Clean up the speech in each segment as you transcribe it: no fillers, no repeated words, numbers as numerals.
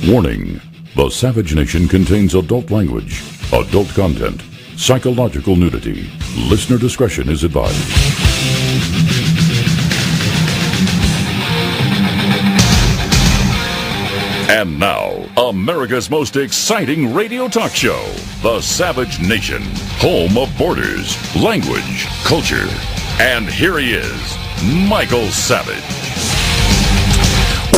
Warning: the Savage Nation contains adult language, adult content, psychological nudity. Listener discretion is advised. And now, America's most exciting radio talk show, The Savage Nation, home of borders, language, culture. And here he is, Michael Savage.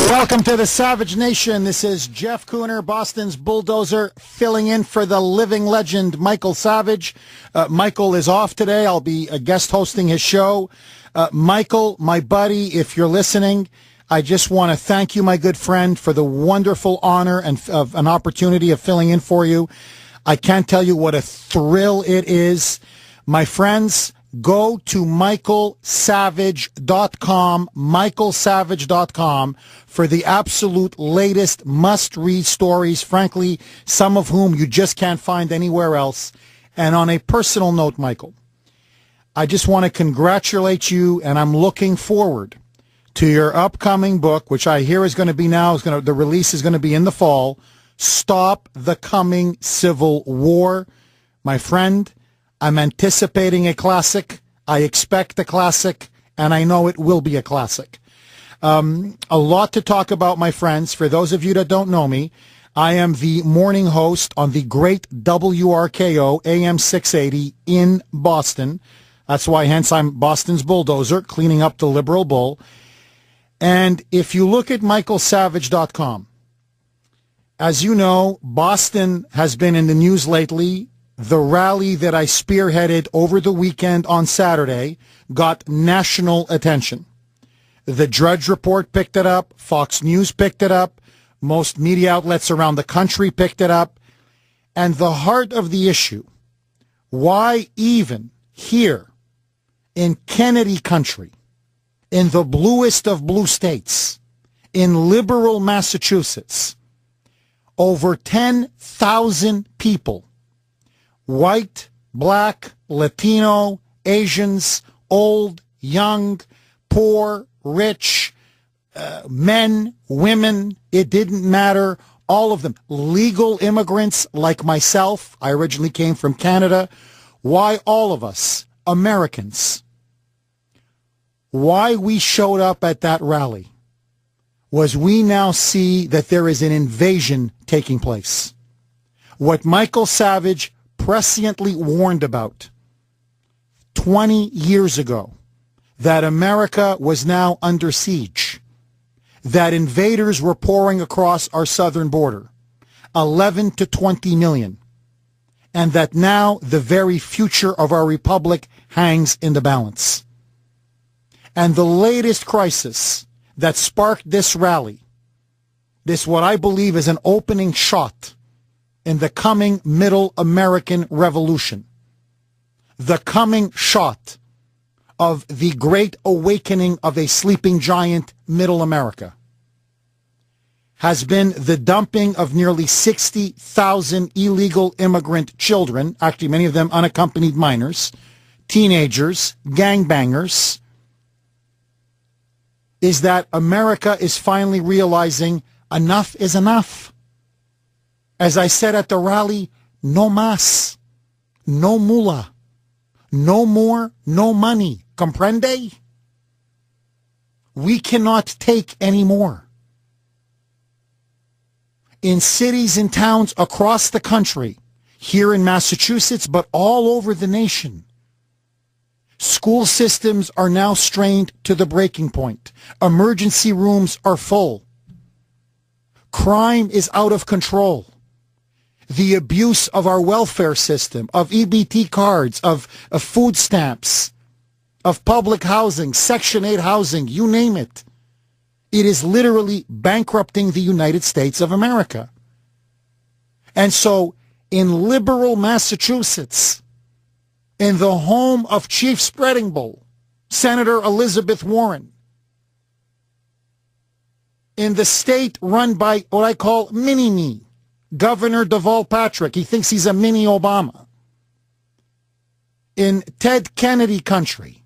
Welcome to the Savage Nation. This is Jeff Kuhner, Boston's bulldozer, filling in for the living legend, Michael Savage. Michael is off today. I'll be guest hosting his show. Michael, my buddy, if you're listening, I just want to thank you, my good friend, for the wonderful honor and of an opportunity of filling in for you. I can't tell you what a thrill it is. My friends, go to michaelsavage.com, michaelsavage.com, for the absolute latest must-read stories, frankly, some of whom you just can't find anywhere else. And on a personal note, Michael, I just want to congratulate you, and I'm looking forward to your upcoming book, which I hear is going to be the release is going to be in the fall, Stop the Coming Civil War. My friend, I'm anticipating a classic. I expect a classic, and I know it will be a classic. A lot to talk about, my friends. For those of you that don't know me, I am the morning host on the great WRKO AM 680 in Boston. That's why, hence, I'm Boston's bulldozer, cleaning up the liberal bull. And if you look at michaelsavage.com, as you know, Boston has been in the news lately. The rally that I spearheaded over the weekend on Saturday got national attention. The Drudge Report picked it up. Fox News picked it up. Most media outlets around the country picked it up. And the heart of the issue, why even here in Kennedy country, in the bluest of blue states, in liberal Massachusetts, over 10,000 people, white, black, Latino, Asians, old, young, poor, rich, men, women, it didn't matter, all of them, legal immigrants like myself, I originally came from Canada. Why all of us, Americans, why we showed up at that rally was we now see that there is an invasion taking place. What Michael Savage presciently warned about 20 years ago, that America was now under siege, that invaders were pouring across our southern border, 11 to 20 million, and that now the very future of our republic hangs in the balance. And the latest crisis that sparked this rally, this what I believe is an opening shot in the coming Middle American Revolution, the coming shot of the great awakening of a sleeping giant, Middle America, has been the dumping of nearly 60,000 illegal immigrant children, actually many of them unaccompanied minors, teenagers, gangbangers, is that America is finally realizing enough is enough. As I said at the rally, no mas, no mula, no more, no money. Comprende? We cannot take any more. In cities and towns across the country, here in Massachusetts, but all over the nation, school systems are now strained to the breaking point. Emergency rooms are full. Crime is out of control. The abuse of our welfare system, of EBT cards, of food stamps, of public housing, Section 8 housing, you name it. It is literally bankrupting the United States of America. And so, in liberal Massachusetts, in the home of Chief Spreading Bull, Senator Elizabeth Warren, in the state run by what I call Mini-Me, Governor Deval Patrick, he thinks he's a mini Obama. In Ted Kennedy country,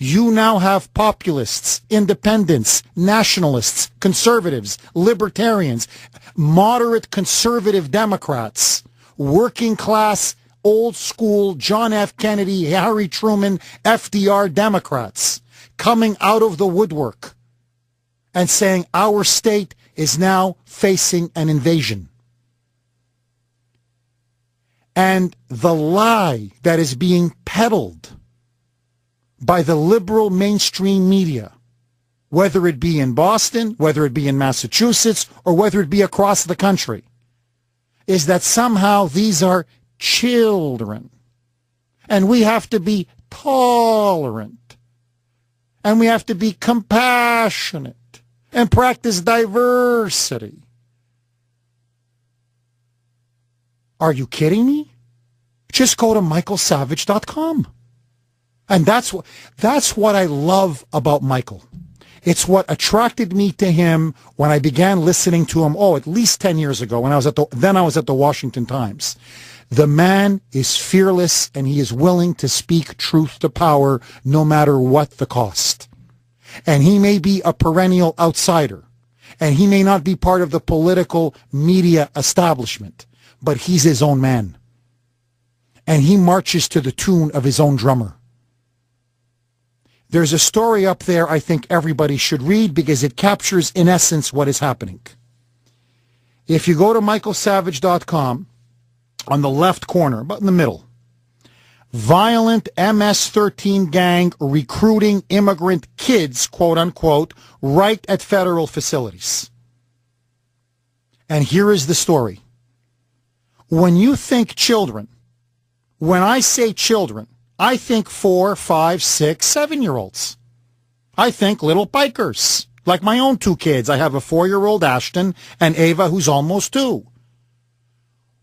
You now have populists, independents, nationalists, conservatives, libertarians, moderate conservative Democrats, working class, old school John F. Kennedy, Harry Truman, FDR Democrats coming out of the woodwork and saying our state is now facing an invasion. And the lie that is being peddled by the liberal mainstream media, whether it be in Boston, whether it be in Massachusetts, or whether it be across the country, is that somehow these are children. And we have to be tolerant. And we have to be compassionate and practice diversity. Are you kidding me? Just go to michaelsavage.com. And that's what I love about Michael. It's what attracted me to him when I began listening to him, at least 10 years ago, when I was at the Washington Times. The man is fearless, and he is willing to speak truth to power no matter what the cost. And he may be a perennial outsider, and he may not be part of the political media establishment, but he's his own man. And he marches to the tune of his own drummer. There's a story up there I think everybody should read because it captures, in essence, what is happening. If you go to michaelsavage.com, on the left corner, about in the middle, violent MS-13 gang recruiting immigrant kids, quote unquote, right at federal facilities. And here is the story. When you think children, when I say children, I think 4, 5, 6, 7-year-olds. I think little bikers, like my own 2 kids. I have a 4-year-old Ashton and Ava, who's almost 2.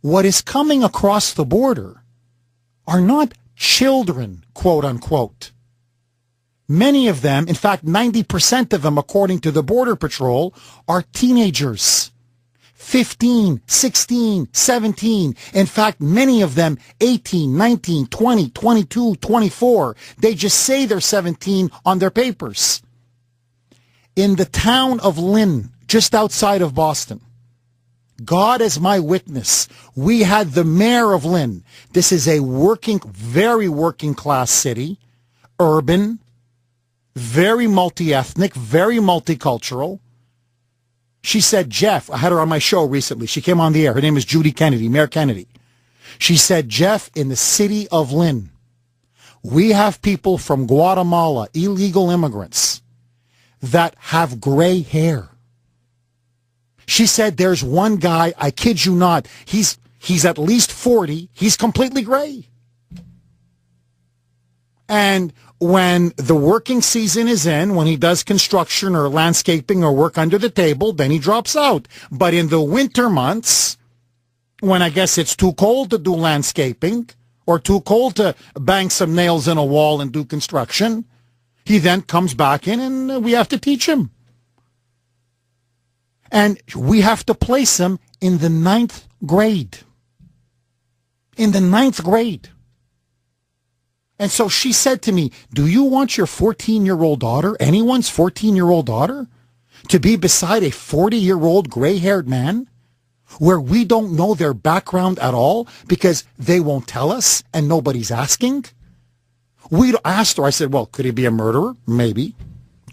What is coming across the border are not children, quote unquote. Many of them, in fact, 90% of them, according to the Border Patrol, are teenagers. 15, 16, 17. In fact, many of them 18, 19, 20, 22, 24. They just say they're 17 on their papers. In the town of Lynn, just outside of Boston, God is my witness, we had the mayor of Lynn. This is a very working class city, urban, very multi-ethnic, very multicultural. She said, Jeff, I had her on my show recently. She came on the air. Her name is Judy Kennedy, Mayor Kennedy. She said, Jeff, in the city of Lynn, we have people from Guatemala, illegal immigrants, that have gray hair. She said there's one guy, I kid you not, he's at least 40, he's completely gray. And when the working season is in, when he does construction or landscaping or work under the table, then he drops out. But in the winter months, when I guess it's too cold to do landscaping or too cold to bang some nails in a wall and do construction, he then comes back in and we have to teach him. And we have to place him in the 9th grade. In the 9th grade. And so she said to me, do you want your 14-year-old daughter, anyone's 14-year-old daughter, to be beside a 40-year-old gray-haired man where we don't know their background at all because they won't tell us and nobody's asking? We asked her. I said, well, could he be a murderer? Maybe.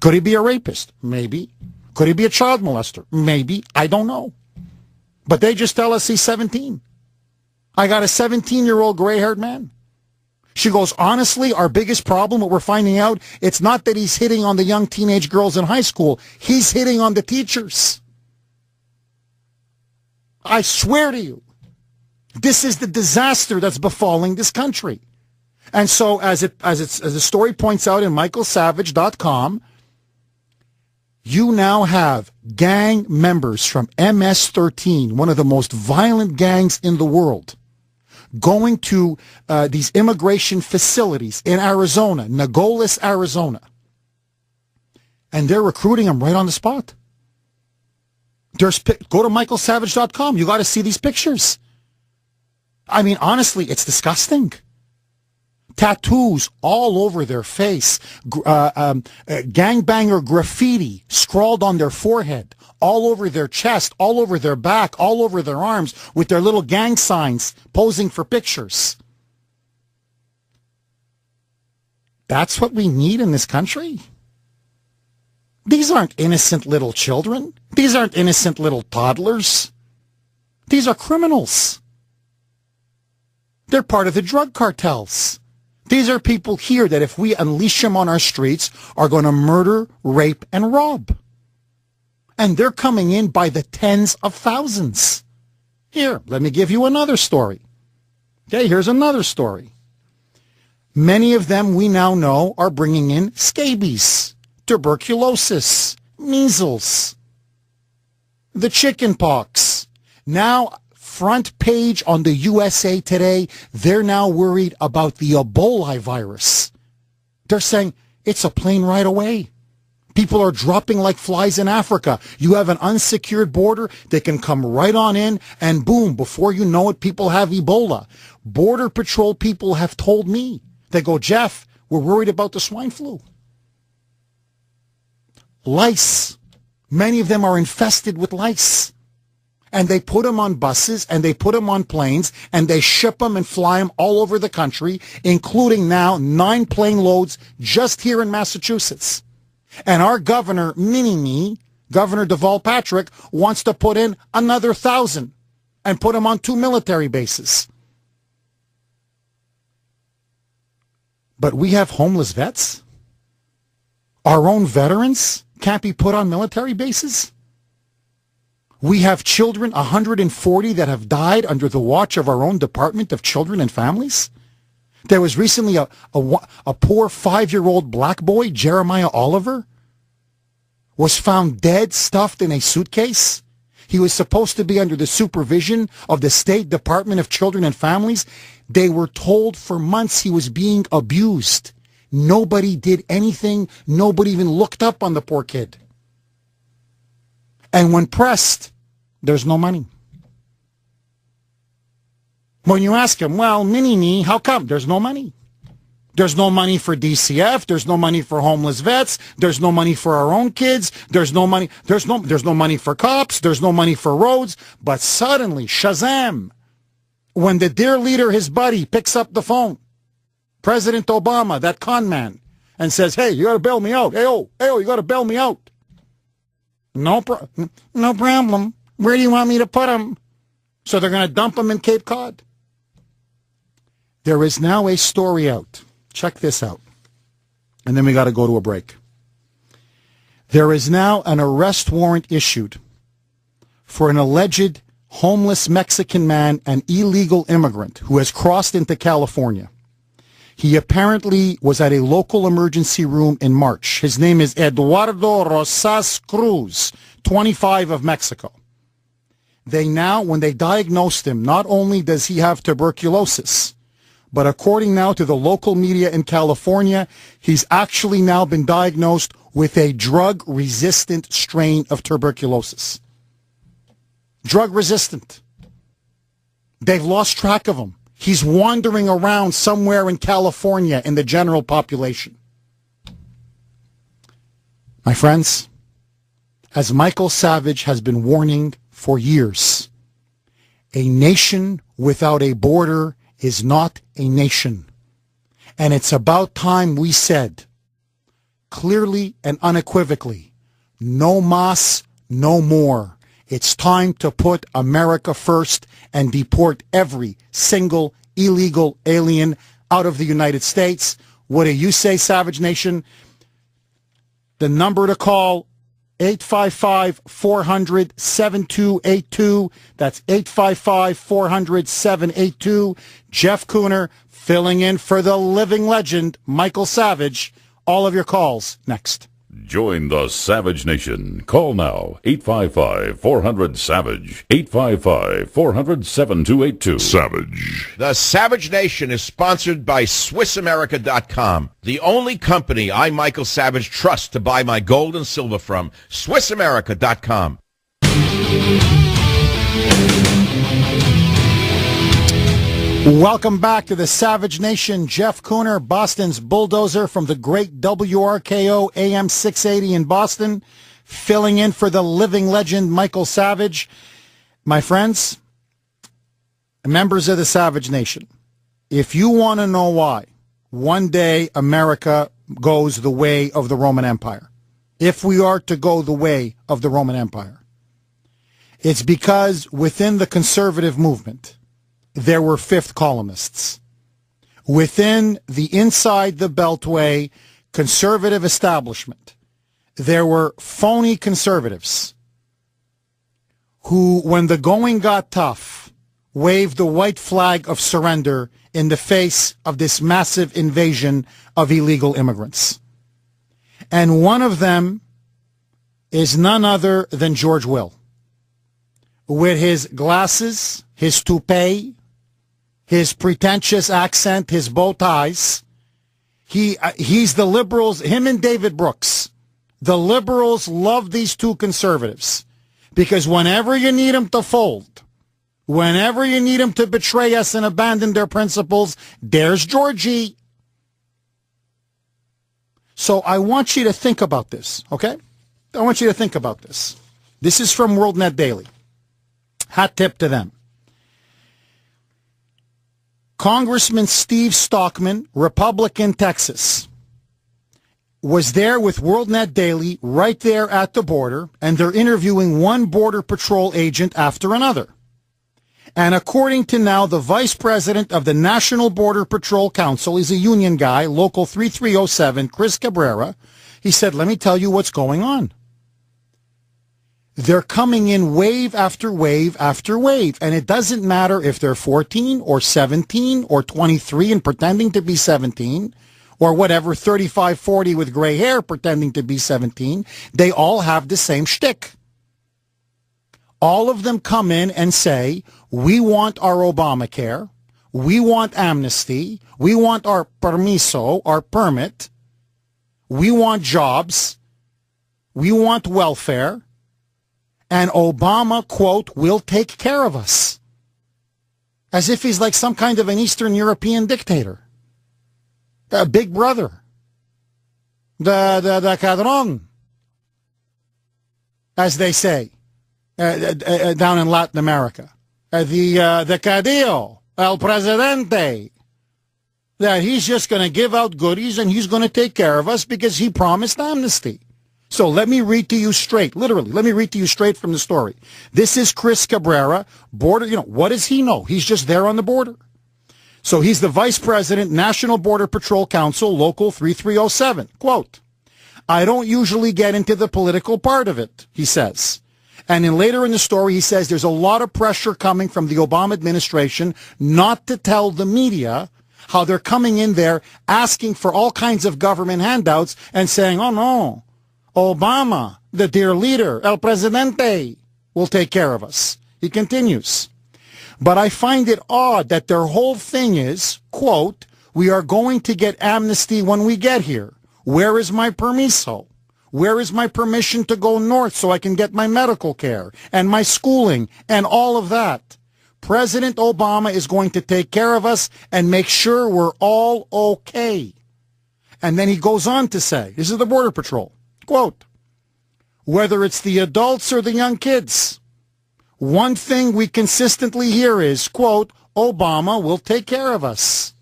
Could he be a rapist? Maybe. Could he be a child molester? Maybe. I don't know. But they just tell us he's 17. I got a 17-year-old gray-haired man. She goes, honestly, our biggest problem, what we're finding out, it's not that he's hitting on the young teenage girls in high school. He's hitting on the teachers. I swear to you, this is the disaster that's befalling this country. And so as the story points out in michaelsavage.com, you now have gang members from MS-13, one of the most violent gangs in the world, going to these immigration facilities in Arizona, Nogales, Arizona. And they're recruiting them right on the spot. Go to michaelsavage.com. You got to see these pictures. I mean, honestly, it's disgusting. tattoos all over their face, gangbanger graffiti scrawled on their forehead, all over their chest, all over their back, all over their arms, with their little gang signs posing for pictures. That's what we need in this country? These aren't innocent little children. These aren't innocent little toddlers. These are criminals. They're part of the drug cartels. These are people here that if we unleash them on our streets are going to murder, rape, and rob. And they're coming in by the tens of thousands. Here, let me give you another story. Okay, here's another story. Many of them we now know are bringing in scabies, tuberculosis, measles, the chicken pox. Now, front page on the USA Today, they're now worried about the Ebola virus. They're saying it's a plane ride away. People are dropping like flies in Africa. You have an unsecured border. They can come right on in, and boom, before you know it, people have Ebola. Border Patrol people have told me. They go, Jeff, we're worried about the swine flu. Lice. Many of them are infested with lice. And they put them on buses, and they put them on planes, and they ship them and fly them all over the country, including now 9 plane loads just here in Massachusetts. And our governor, mini-me, Governor Deval Patrick, wants to put in another 1,000 and put them on 2 military bases. But we have homeless vets? Our own veterans can't be put on military bases? We have children, 140, that have died under the watch of our own Department of Children and Families? There was recently a poor 5-year-old black boy, Jeremiah Oliver, was found dead, stuffed in a suitcase. He was supposed to be under the supervision of the State Department of Children and Families. They were told for months he was being abused. Nobody did anything. Nobody even looked up on the poor kid. And when pressed, there's no money. When you ask him, well, mini-me, how come? There's no money. There's no money for DCF. There's no money for homeless vets. There's no money for our own kids. There's no money. There's no money for cops. There's no money for roads. But suddenly, Shazam, when the dear leader, his buddy, picks up the phone, President Obama, that con man, and says, hey, you got to bail me out. Hey, you got to bail me out. No problem. Where do you want me to put him? So they're going to dump him in Cape Cod. There is now a story out. Check this out. And then we got to go to a break. There is now an arrest warrant issued for an alleged homeless Mexican man, an illegal immigrant who has crossed into California. He apparently was at a local emergency room in March. His name is Eduardo Rosas Cruz, 25, of Mexico. They now, when they diagnosed him, not only does he have tuberculosis, but according now to the local media in California, he's actually now been diagnosed with a drug-resistant strain of tuberculosis. Drug-resistant. They've lost track of him. He's wandering around somewhere in California in the general population. My friends, as Michael Savage has been warning for years, a nation without a border is not a nation. And it's about time we said, clearly and unequivocally, no mas, no more. It's time to put America first and deport every single illegal alien out of the United States. What do you say, Savage Nation? The number to call, 855-400-7282. That's 855-400-782. Jeff Kuhner filling in for the living legend, Michael Savage. All of your calls next. Join the Savage Nation. Call now, 855-400-SAVAGE, 855-400-7282. Savage. The Savage Nation is sponsored by SwissAmerica.com, the only company I, Michael Savage, trust to buy my gold and silver from. SwissAmerica.com. Welcome back to the Savage Nation. Jeff Kuhner, Boston's bulldozer from the great WRKO AM 680 in Boston, filling in for the living legend Michael Savage. My friends, members of the Savage Nation, if you want to know why one day America goes the way of the Roman Empire, if we are to go the way of the Roman Empire, it's because within the conservative movement, there were fifth columnists. Within the inside the Beltway conservative establishment, there were phony conservatives who, when the going got tough, waved the white flag of surrender in the face of this massive invasion of illegal immigrants. And one of them is none other than George Will. With his glasses, his toupee, his pretentious accent, his bow ties. He's the liberals, him and David Brooks. The liberals love these two conservatives because whenever you need them to fold, whenever you need them to betray us and abandon their principles, there's Georgie. So I want you to think about this, okay? I want you to think about this. This is from WorldNet Daily. Hat tip to them. Congressman Steve Stockman, Republican, Texas, was there with WorldNet Daily right there at the border, and they're interviewing one Border Patrol agent after another. And according to now the vice president of the National Border Patrol Council, he's a union guy, Local 3307, Chris Cabrera, he said, let me tell you what's going on. They're coming in wave after wave after wave, and it doesn't matter if they're 14 or 17 or 23 and pretending to be 17 or whatever, 35, 40 with gray hair pretending to be 17. They all have the same shtick. All of them come in and say, we want our Obamacare, we want amnesty, we want our permiso, our permit, we want jobs, we want welfare, and Obama, quote, will take care of us. As if he's like some kind of an Eastern European dictator. A big brother. The cadrón, as they say, down in Latin America. The cadillo, el presidente. That he's just going to give out goodies and he's going to take care of us because he promised amnesty. So let me read to you straight, literally, let me read to you straight from the story. This is Chris Cabrera, border, what does he know? He's just there on the border. So he's the vice president, National Border Patrol Council, Local 3307. Quote, I don't usually get into the political part of it, he says. And then later in the story, he says there's a lot of pressure coming from the Obama administration not to tell the media how they're coming in there asking for all kinds of government handouts and saying, oh no, Obama, the dear leader, El Presidente, will take care of us. He continues. But I find it odd that their whole thing is, quote, we are going to get amnesty when we get here. Where is my permiso? Where is my permission to go north so I can get my medical care and my schooling and all of that? President Obama is going to take care of us and make sure we're all okay. And then he goes on to say, this is the Border Patrol. Quote, whether it's the adults or the young kids, one thing we consistently hear is, quote, Obama will take care of us.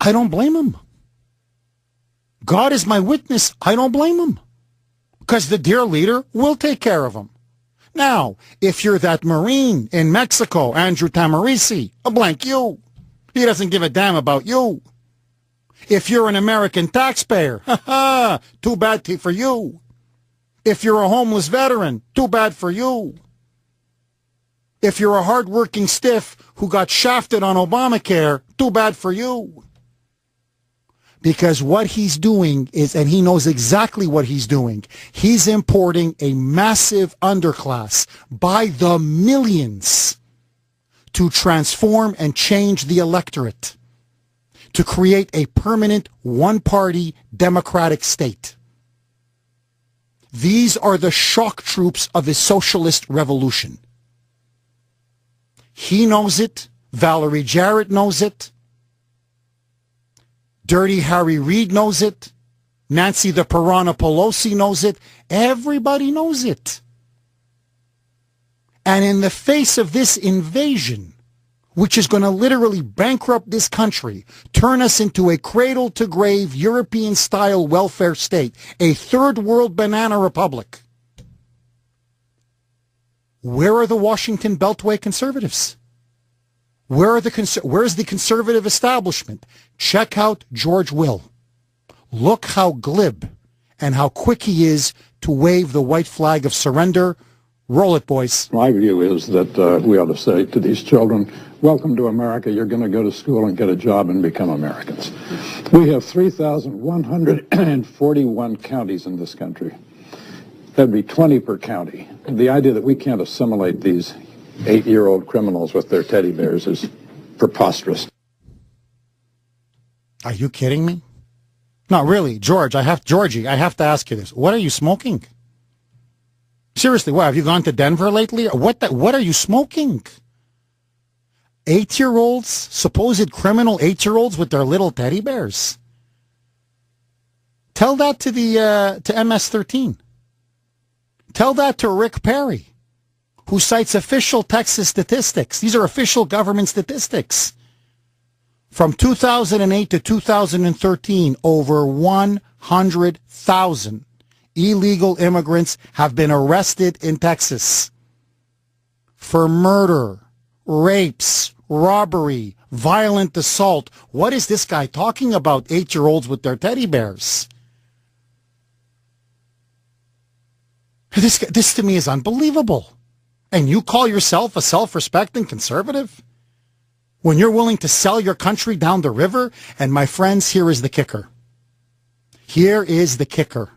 I don't blame him. God is my witness. I don't blame him. Because the dear leader will take care of him. Now, if you're that Marine in Mexico, Andrew Tamarisi, a blank you. He doesn't give a damn about you. If you're an American taxpayer, too bad for you. If you're a homeless veteran, too bad for you. If you're a hardworking stiff who got shafted on Obamacare, too bad for you. Because what he's doing is, and he knows exactly what he's doing, he's importing a massive underclass by the millions to transform and change the electorate, to create a permanent one-party democratic state. These are the shock troops of his socialist revolution. He knows it. Valerie Jarrett knows it. Dirty Harry Reid knows it. Nancy the Piranha Pelosi knows it. Everybody knows it. And in the face of this invasion, which is going to literally bankrupt this country, turn us into a cradle-to-grave European-style welfare state, a third-world banana republic, where are the Washington Beltway conservatives? Where's the conservative establishment? Check out George Will. Look how glib and how quick he is to wave the white flag of surrender. Roll it, boys. My view is that we ought to say to these children, welcome to America. You're going to go to school and get a job and become Americans. We have 3,141 counties in this country. That'd be 20 per county. The idea that we can't assimilate these 8-year-old criminals with their teddy bears is preposterous. Are you kidding me? No, really, Georgie, I have to ask you this. What are you smoking? Seriously, what, have you gone to Denver lately? What are you smoking? 8-year-olds, supposed criminal 8-year-olds with their little teddy bears. Tell that to MS-13. Tell that to Rick Perry, who cites official Texas statistics. These are official government statistics. From 2008 to 2013, over 100,000 illegal immigrants have been arrested in Texas for murder, rapes, robbery, violent assault. What is this guy talking about? 8-year-olds with their teddy bears. This to me is unbelievable. And you call yourself a self-respecting conservative? When you're willing to sell your country down the river? And my friends, here is the kicker. Here is the kicker.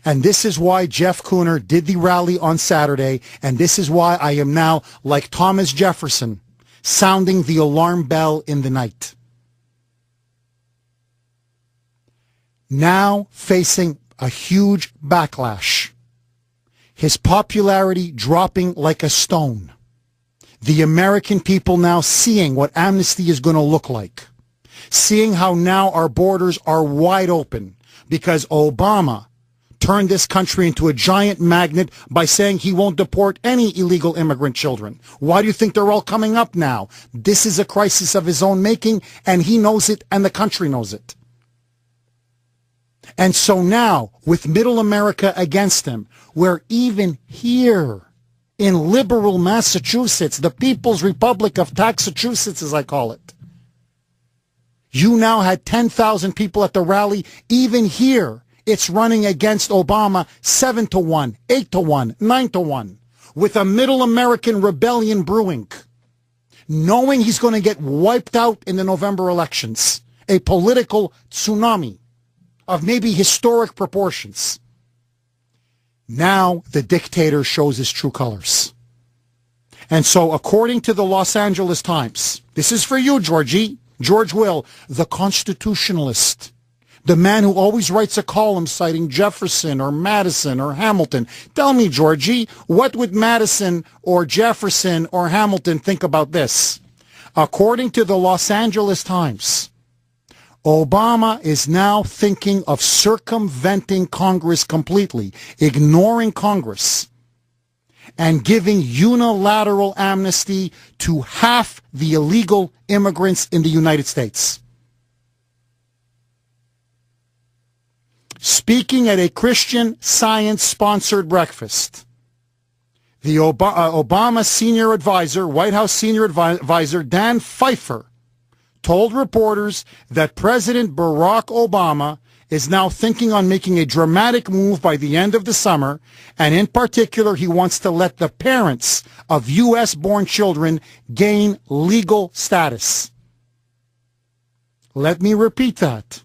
And this is why Jeff Kuhner did the rally on Saturday, and this is why I am now, like Thomas Jefferson, sounding the alarm bell in the night. Now facing a huge backlash. His popularity dropping like a stone. The American people now seeing what amnesty is going to look like. Seeing how now our borders are wide open because Obama turned this country into a giant magnet by saying he won't deport any illegal immigrant children. Why do you think they're all coming up now? This is a crisis of his own making, and he knows it, and the country knows it. And so now, with middle America against him, where even here in liberal Massachusetts, the People's Republic of Taxachusetts, as I call it, you now had 10,000 people at the rally. Even here, it's running against Obama 7-1, 8-1, 9-1, with a middle American rebellion brewing, knowing he's going to get wiped out in the November elections, a political tsunami of maybe historic proportions. Now the dictator shows his true colors. And so according to the Los Angeles Times, this is for you, George Will, the constitutionalist, the man who always writes a column citing Jefferson or Madison or Hamilton. Tell me, Georgie, what would Madison or Jefferson or Hamilton think about this? According to the Los Angeles Times, Obama is now thinking of circumventing Congress completely, ignoring Congress, and giving unilateral amnesty to half the illegal immigrants in the United States. Speaking at a Christian Science-sponsored breakfast, the Obama senior advisor, White House senior advisor, Dan Pfeiffer, told reporters that President Barack Obama is now thinking on making a dramatic move by the end of the summer, and in particular, he wants to let the parents of U.S.-born children gain legal status. Let me repeat that.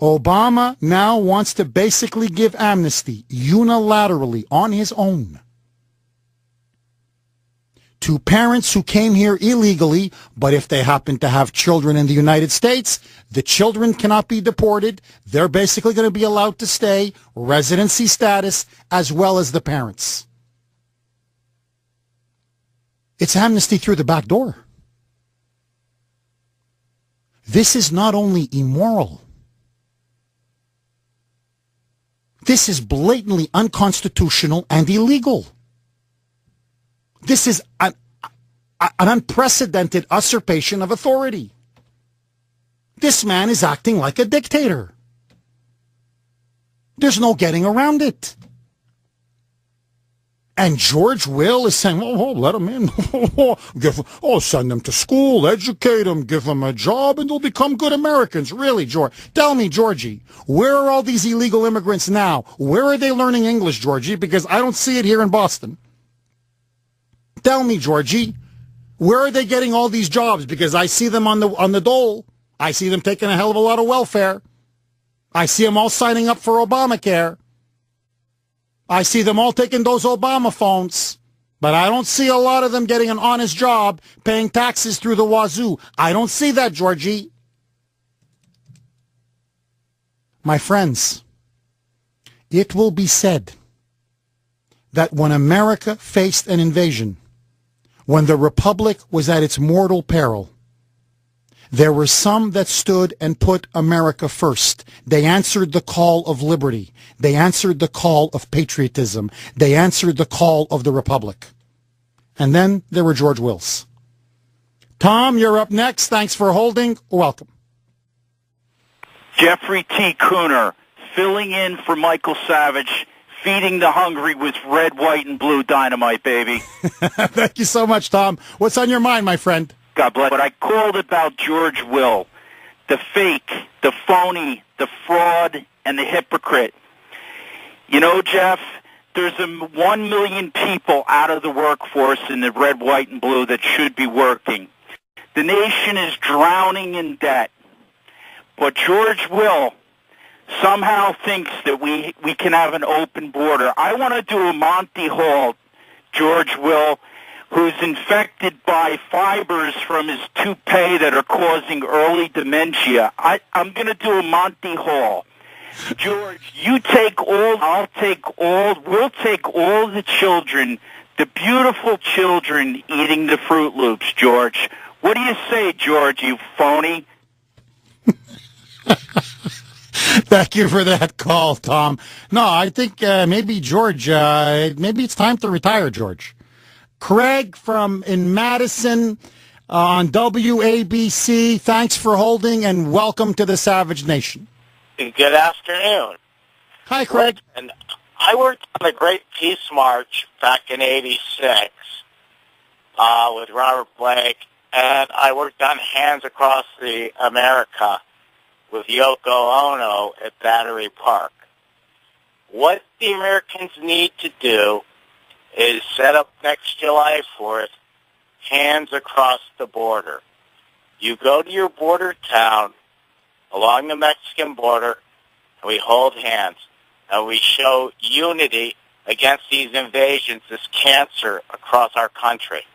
Obama now wants to basically give amnesty unilaterally on his own to parents who came here illegally, but if they happen to have children in the United States, the children cannot be deported. They're basically going to be allowed to stay, residency status, as well as the parents. It's amnesty through the back door. This is not only immoral, this is blatantly unconstitutional and illegal. This is an unprecedented usurpation of authority. This man is acting like a dictator. There's no getting around it. And George Will is saying, oh, let him in. Send them to school, educate them, give them a job, and they'll become good Americans. Really, George? Tell me, Georgie, where are all these illegal immigrants now? Where are they learning English, Georgie? Because I don't see it here in Boston. Tell me, Georgie, where are they getting all these jobs? Because I see them on the dole. I see them taking a hell of a lot of welfare. I see them all signing up for Obamacare. I see them all taking those Obama phones, but I don't see a lot of them getting an honest job, paying taxes through the wazoo. I don't see that, Georgie. My friends, it will be said that when America faced an invasion, when the Republic was at its mortal peril, there were some that stood and put America first. They answered the call of liberty. They answered the call of patriotism. They answered the call of the Republic. And then there were George Wills. Tom, you're up next. Thanks for holding. Welcome. Jeffrey T. Kuhner, filling in for Michael Savage, feeding the hungry with red, white, and blue dynamite, baby. Thank you so much, Tom. What's on your mind, my friend? God bless. But I called about George Will, the fake, the phony, the fraud, and the hypocrite. You know, Jeff, there's 1 million people out of the workforce in the red, white, and blue that should be working. The nation is drowning in debt. But George Will somehow thinks that we can have an open border. I want to do a Monty Hall, George Will, who's infected by fibers from his toupee that are causing early dementia. I'm going to do a Monty Hall. George, you take all, I'll take all, we'll take all the children, the beautiful children eating the Fruit Loops, George. What do you say, George, you phony? Thank you for that call, Tom. No, I think maybe George, maybe it's time to retire, George. Craig in Madison on WABC. Thanks for holding and welcome to the Savage Nation. Good afternoon. Hi, Craig. And I worked on the Great Peace March back in '86 with Robert Blake, and I worked on Hands Across the America with Yoko Ono at Battery Park. What the Americans need to do is set up next July 4th, Hands Across the Border. You go to your border town along the Mexican border, and we hold hands, and we show unity against these invasions, this cancer across our country.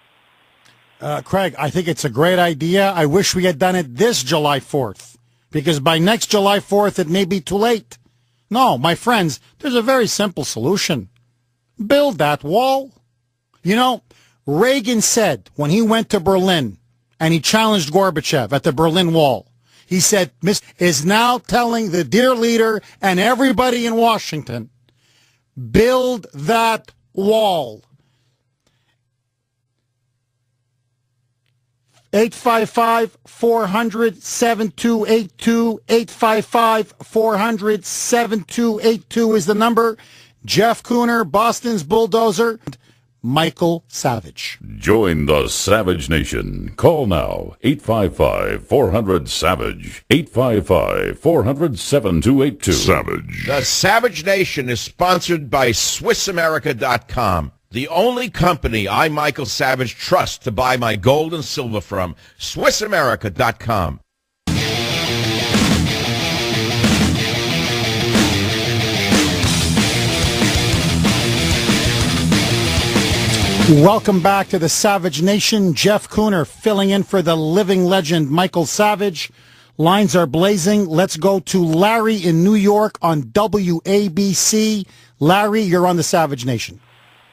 Craig, I think it's a great idea. I wish we had done it this July 4th, because by next July 4th, it may be too late. No, my friends, there's a very simple solution. Build that wall. You know, Reagan said when he went to Berlin and he challenged Gorbachev at the Berlin Wall, he said, is now telling the dear leader and everybody in Washington, build that wall. 855-400-7282, 855-400-7282 is the number. Jeff Kuhner, Boston's Bulldozer, Michael Savage. Join the Savage Nation. Call now, 855-400-SAVAGE, 855-400-7282. Savage. The Savage Nation is sponsored by SwissAmerica.com, the only company I, Michael Savage, trust to buy my gold and silver from. SwissAmerica.com. Welcome back to the Savage Nation. Jeff Kuhner filling in for the living legend Michael Savage. Lines are blazing. Let's go to Larry in New York on WABC. Larry, you're on the Savage Nation.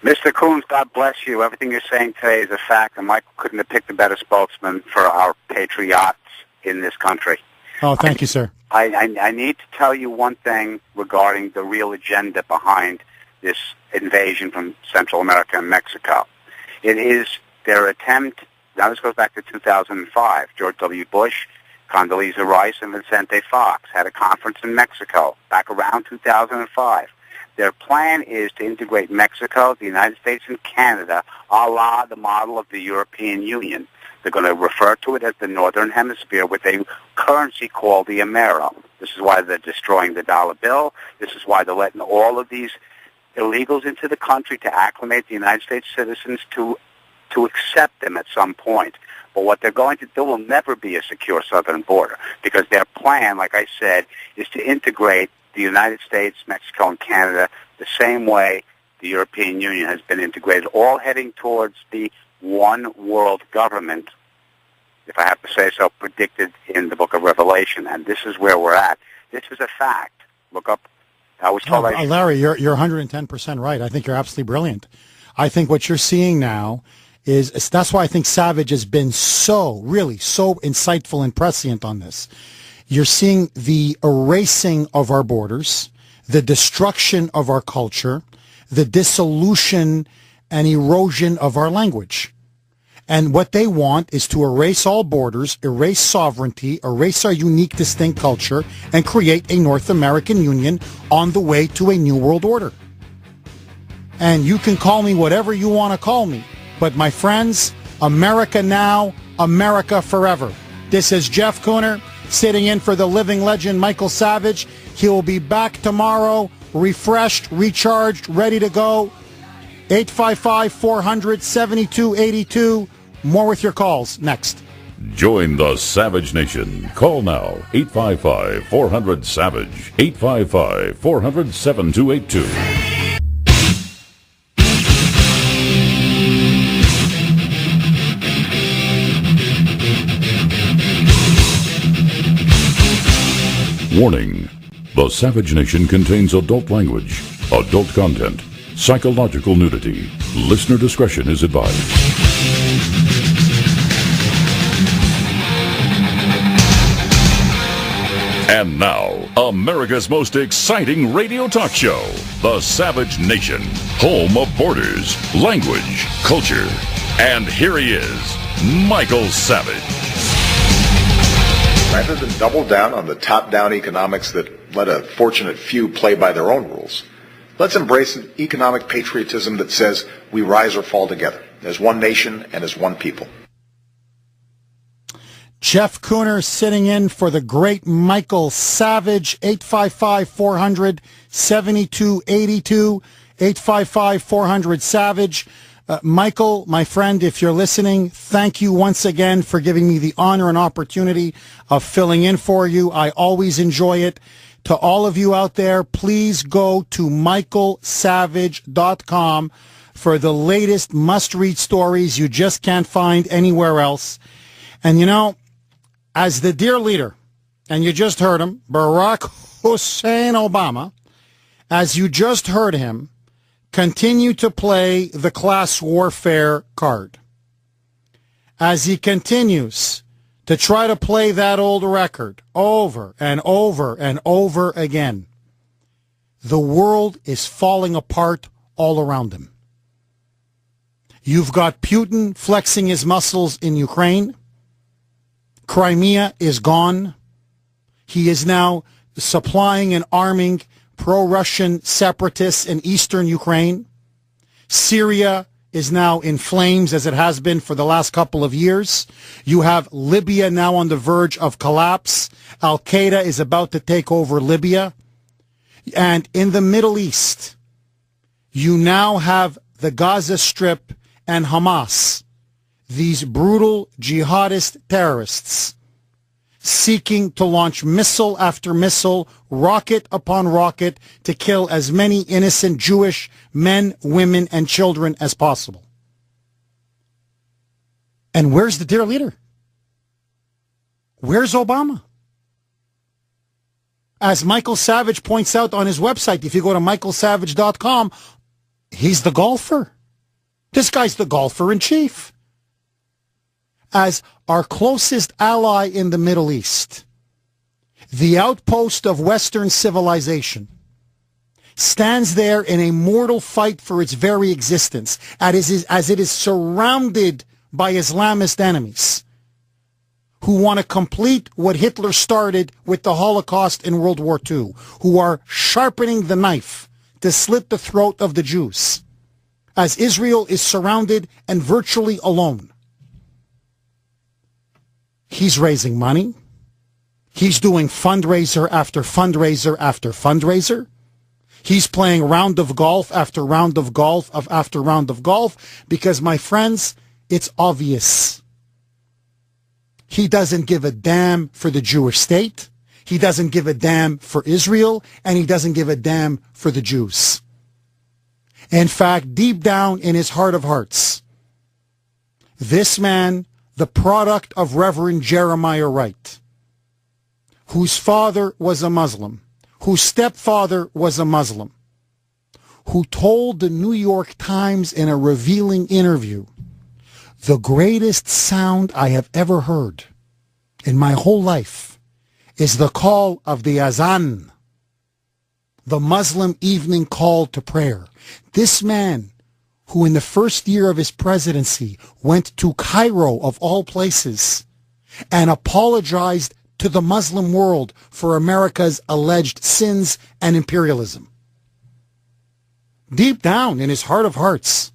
Mr. Coons, God bless you. Everything you're saying today is a fact, and Michael couldn't have picked a better spokesman for our patriots in this country. Oh, thank you, sir. I need to tell you one thing regarding the real agenda behind this invasion from Central America and Mexico. It is their attempt, now this goes back to 2005, George W. Bush, Condoleezza Rice, and Vicente Fox had a conference in Mexico back around 2005. Their plan is to integrate Mexico, the United States, and Canada a la the model of the European Union. They're going to refer to it as the Northern Hemisphere with a currency called the Amero. This is why they're destroying the dollar bill. This is why they're letting all of these illegals into the country to acclimate the United States citizens to accept them at some point. But what they're going to do will never be a secure southern border because their plan, like I said, is to integrate the United States, Mexico, and Canada the same way the European Union has been integrated, all heading towards the one world government, if I have to say so, predicted in the book of Revelation. And this is where we're at. This is a fact. Look up. I was told Larry, you're 110% right. I think you're absolutely brilliant. I think what you're seeing now is that's why I think Savage has been so insightful and prescient on this. You're seeing the erasing of our borders, the destruction of our culture, the dissolution and erosion of our language. And what they want is to erase all borders, erase sovereignty, erase our unique, distinct culture, and create a North American Union on the way to a new world order. And you can call me whatever you want to call me. But my friends, America now, America forever. This is Jeff Kuhner sitting in for the living legend, Michael Savage. He will be back tomorrow, refreshed, recharged, ready to go. 855-400-7282. More with your calls next. Join the Savage Nation. Call now, 855-400-SAVAGE, 855-400-7282. Warning, the Savage Nation contains adult language, adult content, psychological nudity. Listener discretion is advised. And now, America's most exciting radio talk show, The Savage Nation, home of borders, language, culture. And here he is, Michael Savage. Rather than double down on the top-down economics that let a fortunate few play by their own rules, let's embrace an economic patriotism that says we rise or fall together, as one nation and as one people. Jeff Kuhner sitting in for the great Michael Savage, 855-400-7282, 855-400-SAVAGE. Michael, my friend, if you're listening, thank you once again for giving me the honor and opportunity of filling in for you. I always enjoy it. To all of you out there, please go to michaelsavage.com for the latest must-read stories you just can't find anywhere else. And you know, as the dear leader, and you just heard him, Barack Hussein Obama, as you just heard him, continue to play the class warfare card. As he continues to try to play that old record over and over and over again, the world is falling apart all around him. You've got Putin flexing his muscles in Ukraine. Crimea is gone. He is now supplying and arming pro-Russian separatists in eastern Ukraine. Syria is now in flames as it has been for the last couple of years. You have Libya now on the verge of collapse. Al-Qaeda is about to take over Libya. And in the Middle East, you now have the Gaza Strip and Hamas, these brutal jihadist terrorists, seeking to launch missile after missile, rocket upon rocket, to kill as many innocent Jewish men, women, and children as possible. And where's the dear leader? Where's Obama? As Michael Savage points out on his website, if you go to michaelsavage.com, he's the golfer. This guy's the golfer in chief. as our closest ally in the Middle East, the outpost of Western civilization, stands there in a mortal fight for its very existence, as it is surrounded by Islamist enemies who want to complete what Hitler started with the Holocaust in World War II, who are sharpening the knife to slit the throat of the Jews, as Israel is surrounded and virtually alone. He's raising money. He's doing fundraiser after fundraiser after fundraiser. He's playing round of golf after round of golf after round of golf because, my friends, it's obvious. He doesn't give a damn for the Jewish state. He doesn't give a damn for Israel, and he doesn't give a damn for the Jews. In fact, deep down in his heart of hearts, this man, the product of Reverend Jeremiah Wright, whose father was a Muslim, whose stepfather was a Muslim, who told the New York Times in a revealing interview, the greatest sound I have ever heard in my whole life is the call of the azan, the Muslim evening call to prayer. This man, who in the first year of his presidency went to Cairo, of all places, and apologized to the Muslim world for America's alleged sins and imperialism. Deep down in his heart of hearts,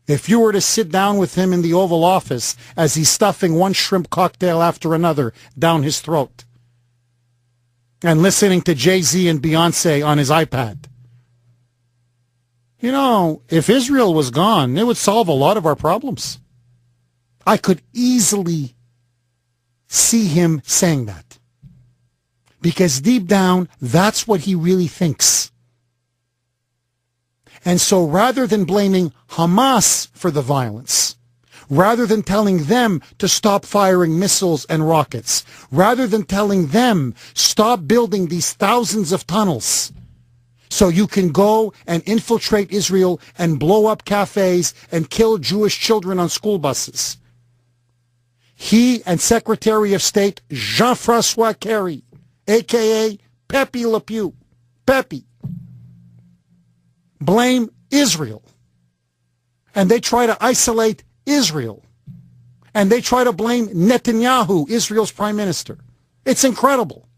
if you were to sit down with him in the Oval Office as he's stuffing one shrimp cocktail after another down his throat and listening to Jay-Z and Beyonce on his iPad, you know, if Israel was gone, it would solve a lot of our problems. I could easily see him saying that. Because deep down, that's what he really thinks. And so rather than blaming Hamas for the violence, rather than telling them to stop firing missiles and rockets, rather than telling them stop building these thousands of tunnels so you can go and infiltrate Israel and blow up cafes and kill Jewish children on school buses, he and Secretary of State Jean-Francois Kerry, a.k.a. Pepe Le Pew, Pepe, blame Israel. And they try to isolate Israel. And they try to blame Netanyahu, Israel's prime minister. It's incredible.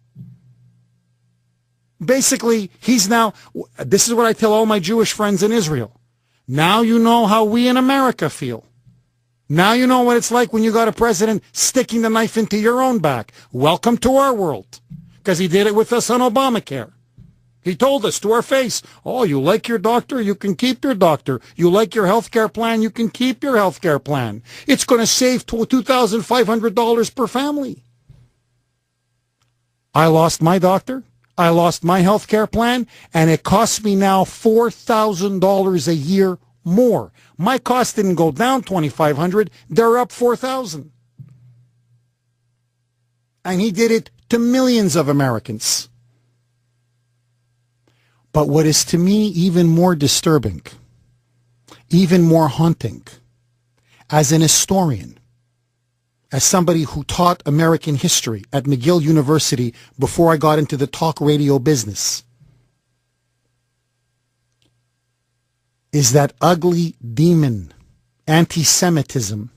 Basically, he's now, this is what I tell all my Jewish friends in Israel. Now you know how we in America feel. Now you know what it's like when you got a president sticking the knife into your own back. Welcome to our world. Because he did it with us on Obamacare. He told us to our face, oh, you like your doctor? You can keep your doctor. You like your health care plan? You can keep your health care plan. It's going to save $2,500 per family. I lost my doctor. I lost my health care plan, and it costs me now $4,000 a year more. My costs didn't go down $2,500. They're up $4,000. And he did it to millions of Americans. But what is to me even more disturbing, even more haunting, as an historian, as somebody who taught American history at McGill University before I got into the talk radio business, is that ugly demon, anti-Semitism,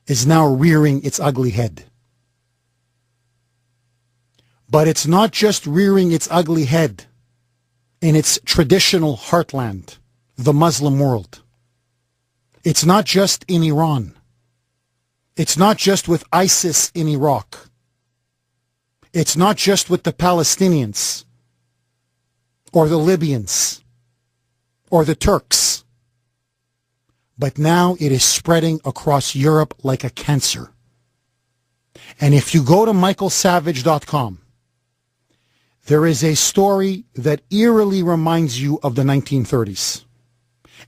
is now rearing its ugly head. But it's not just rearing its ugly head in its traditional heartland, the Muslim world. It's not just in Iran. It's not just with ISIS in Iraq. It's not just with the Palestinians or the Libyans or the Turks. But now it is spreading across Europe like a cancer. And if you go to michaelsavage.com, there is a story that eerily reminds you of the 1930s.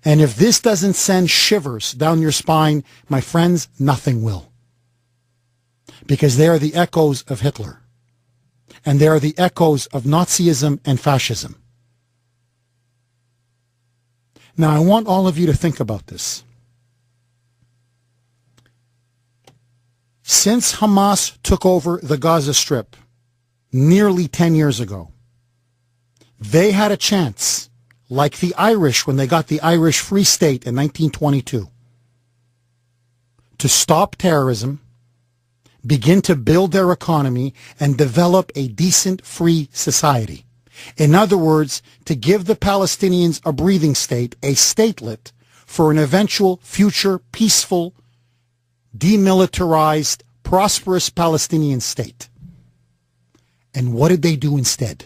And if this doesn't send shivers down your spine, my friends, nothing will. Because they are the echoes of Hitler. And they are the echoes of Nazism and fascism. Now, I want all of you to think about this. Since Hamas took over the Gaza Strip nearly 10 years ago, they had a chance, like the Irish when they got the Irish Free State in 1922, to stop terrorism, begin to build their economy, and develop a decent, free society. In other words, to give the Palestinians a breathing state, a statelet, for an eventual future peaceful, demilitarized, prosperous Palestinian state. And what did they do instead?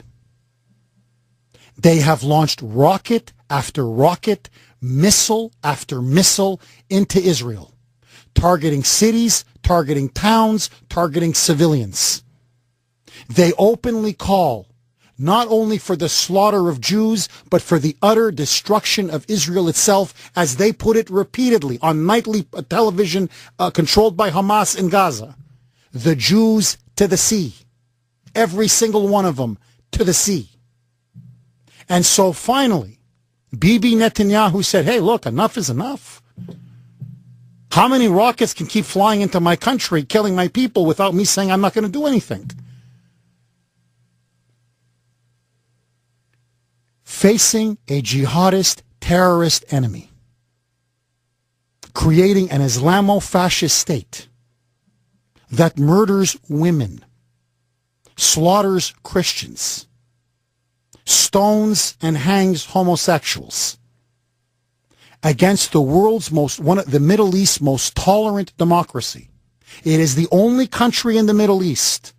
They have launched rocket after rocket, missile after missile into Israel, targeting cities, targeting towns, targeting civilians. They openly call not only for the slaughter of Jews, but for the utter destruction of Israel itself, as they put it repeatedly on nightly television controlled by Hamas in Gaza. The Jews to the sea. Every single one of them to the sea. And so finally, Bibi Netanyahu said, hey, look, enough is enough. How many rockets can keep flying into my country, killing my people without me saying I'm not going to do anything? Facing a jihadist terrorist enemy, creating an Islamo-fascist state that murders women, slaughters Christians, stones and hangs homosexuals, against the world's the Middle East's most tolerant democracy. It is the only country in the Middle East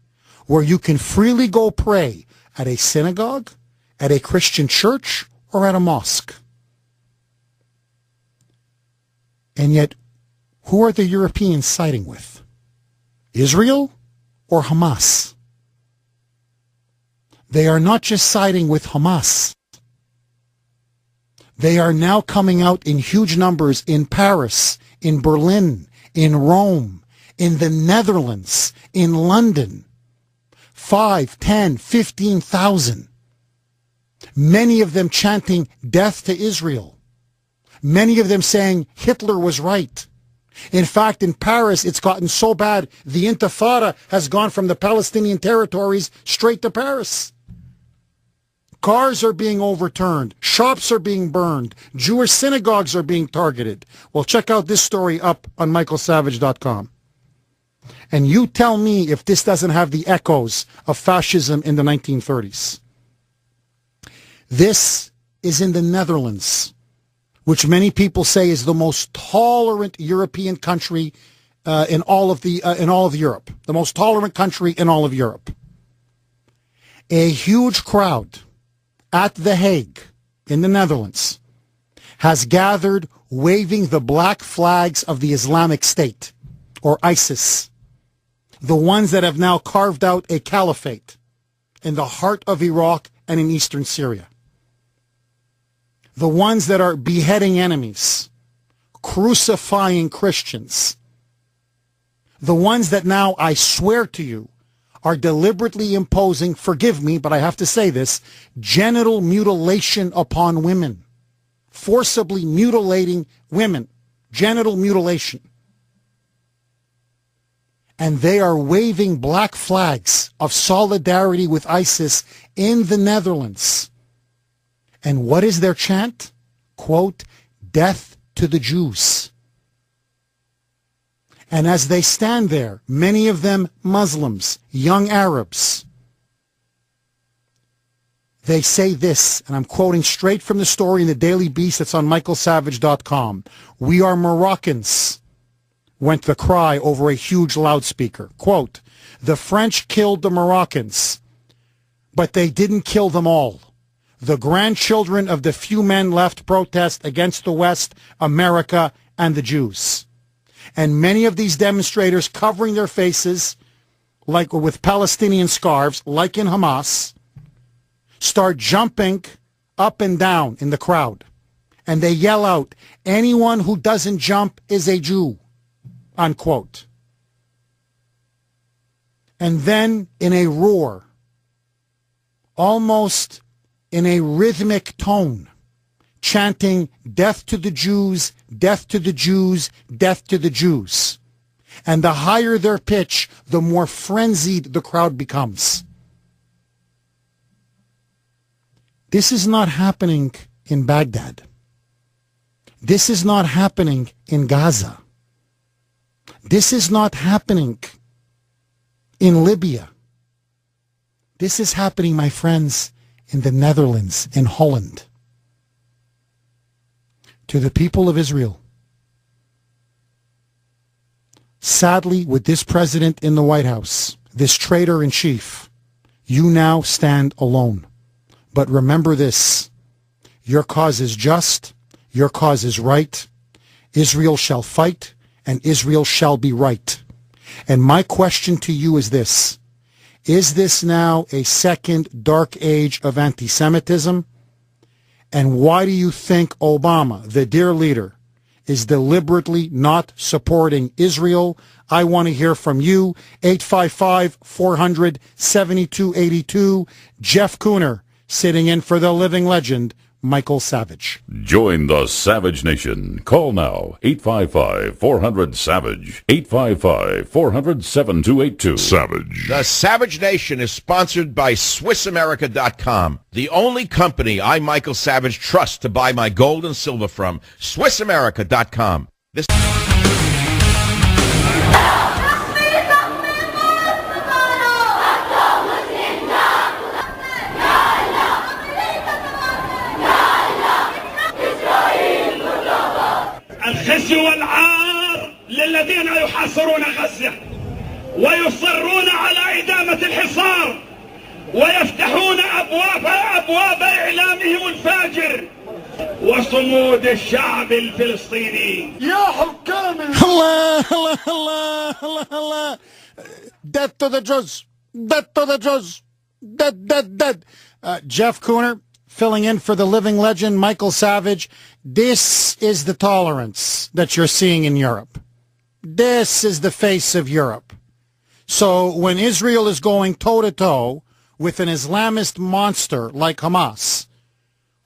where you can freely go pray at a synagogue, at a Christian church, or at a mosque. And yet, who are the Europeans siding with? Israel or Hamas? They are not just siding with Hamas. They are now coming out in huge numbers in Paris, in Berlin, in Rome, in the Netherlands, in London. 5, 10, 15,000. Many of them chanting death to Israel. Many of them saying Hitler was right. In fact, in Paris, it's gotten so bad, the Intifada has gone from the Palestinian territories straight to Paris. Cars are being overturned. Shops are being burned. Jewish synagogues are being targeted. Well, check out this story up on michaelsavage.com. And you tell me if this doesn't have the echoes of fascism in the 1930s. This is in the Netherlands, which many people say is the most tolerant European country in all of Europe. The most tolerant country in all of Europe. A huge crowd at The Hague in the Netherlands has gathered waving the black flags of the Islamic State, or ISIS, the ones that have now carved out a caliphate in the heart of Iraq and in eastern Syria. The ones that are beheading enemies, crucifying Christians. The ones that now, I swear to you, are deliberately imposing, forgive me, but I have to say this, genital mutilation upon women. Forcibly mutilating women. Genital mutilation. And they are waving black flags of solidarity with ISIS in the Netherlands. And what is their chant? Quote, death to the Jews. And as they stand there, many of them Muslims, young Arabs, they say this, and I'm quoting straight from the story in the Daily Beast that's on michaelsavage.com. We are Moroccans, went the cry over a huge loudspeaker. Quote, the French killed the Moroccans, but they didn't kill them all. The grandchildren of the few men left protest against the West, America, and the Jews. And many of these demonstrators covering their faces, like with Palestinian scarves, like in Hamas, start jumping up and down in the crowd. And they yell out, anyone who doesn't jump is a Jew, unquote. And then in a roar, almost in a rhythmic tone, chanting, death to the Jews, death to the Jews, death to the Jews. And the higher their pitch, the more frenzied the crowd becomes. This is not happening in Baghdad. This is not happening in Gaza. This is not happening in Libya. This is happening, my friends, in the Netherlands, in Holland. To the people of Israel, sadly, with this president in the White House, this traitor-in-chief, you now stand alone. But remember this, your cause is just, your cause is right. Israel shall fight, and Israel shall be right. And my question to you is this: is this now a second dark age of anti-Semitism? And why do you think Obama, the dear leader, is deliberately not supporting Israel? I want to hear from you. 855-400-7282. Jeff Kuhner, sitting in for the living legend, Michael Savage. Join the Savage Nation. Call now. 855-400-SAVAGE. 855-400-7282. Savage. The Savage Nation is sponsored by SwissAmerica.com, the only company I, Michael Savage, trust to buy my gold and silver from. SwissAmerica.com. This... الخزي والعار للذين يحاصرون غزة ويصرون على إدامة الحصار ويفتحون أبواب إعلامهم الفاجر وصمود الشعب الفلسطيني. يا حكام Allah, Allah, Allah, Allah, Allah. Death to the Jews. Death to the Jews. Dead. Jeff Kuhner, filling in for the living legend, Michael Savage. This is the tolerance that you're seeing in Europe. This is the face of Europe. So when Israel is going toe-to-toe with an Islamist monster like Hamas,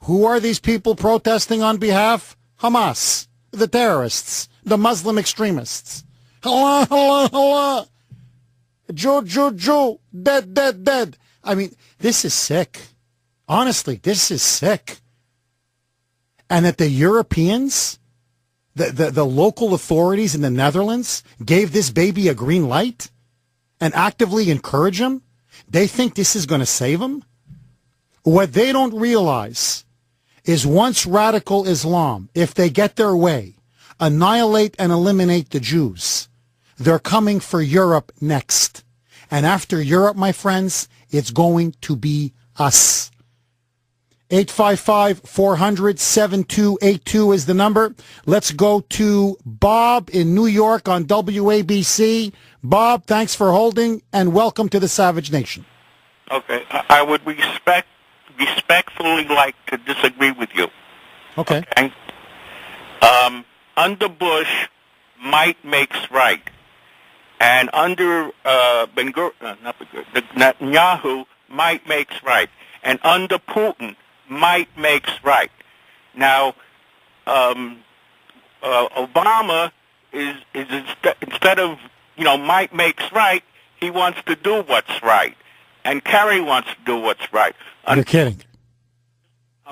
who are these people protesting on behalf? Hamas, the terrorists, the Muslim extremists. Allah, Allah, Allah. Jew, dead. I mean, this is sick. Honestly, this is sick. And that the Europeans, the local authorities in the Netherlands gave this baby a green light and actively encourage him. They think this is going to save him. What they don't realize is once radical Islam, if they get their way, annihilate and eliminate the Jews, they're coming for Europe next. And after Europe, my friends, it's going to be us. 855-400-7282 is the number. Let's go to Bob in New York on WABC. Bob, thanks for holding, and welcome to the Savage Nation. Okay. I would respectfully like to disagree with you. Okay. Under Bush, might makes right. And under Netanyahu, might makes right. And under Putin, might makes right. Now, Obama is instead of, might makes right, he wants to do what's right. And Kerry wants to do what's right. You're kidding.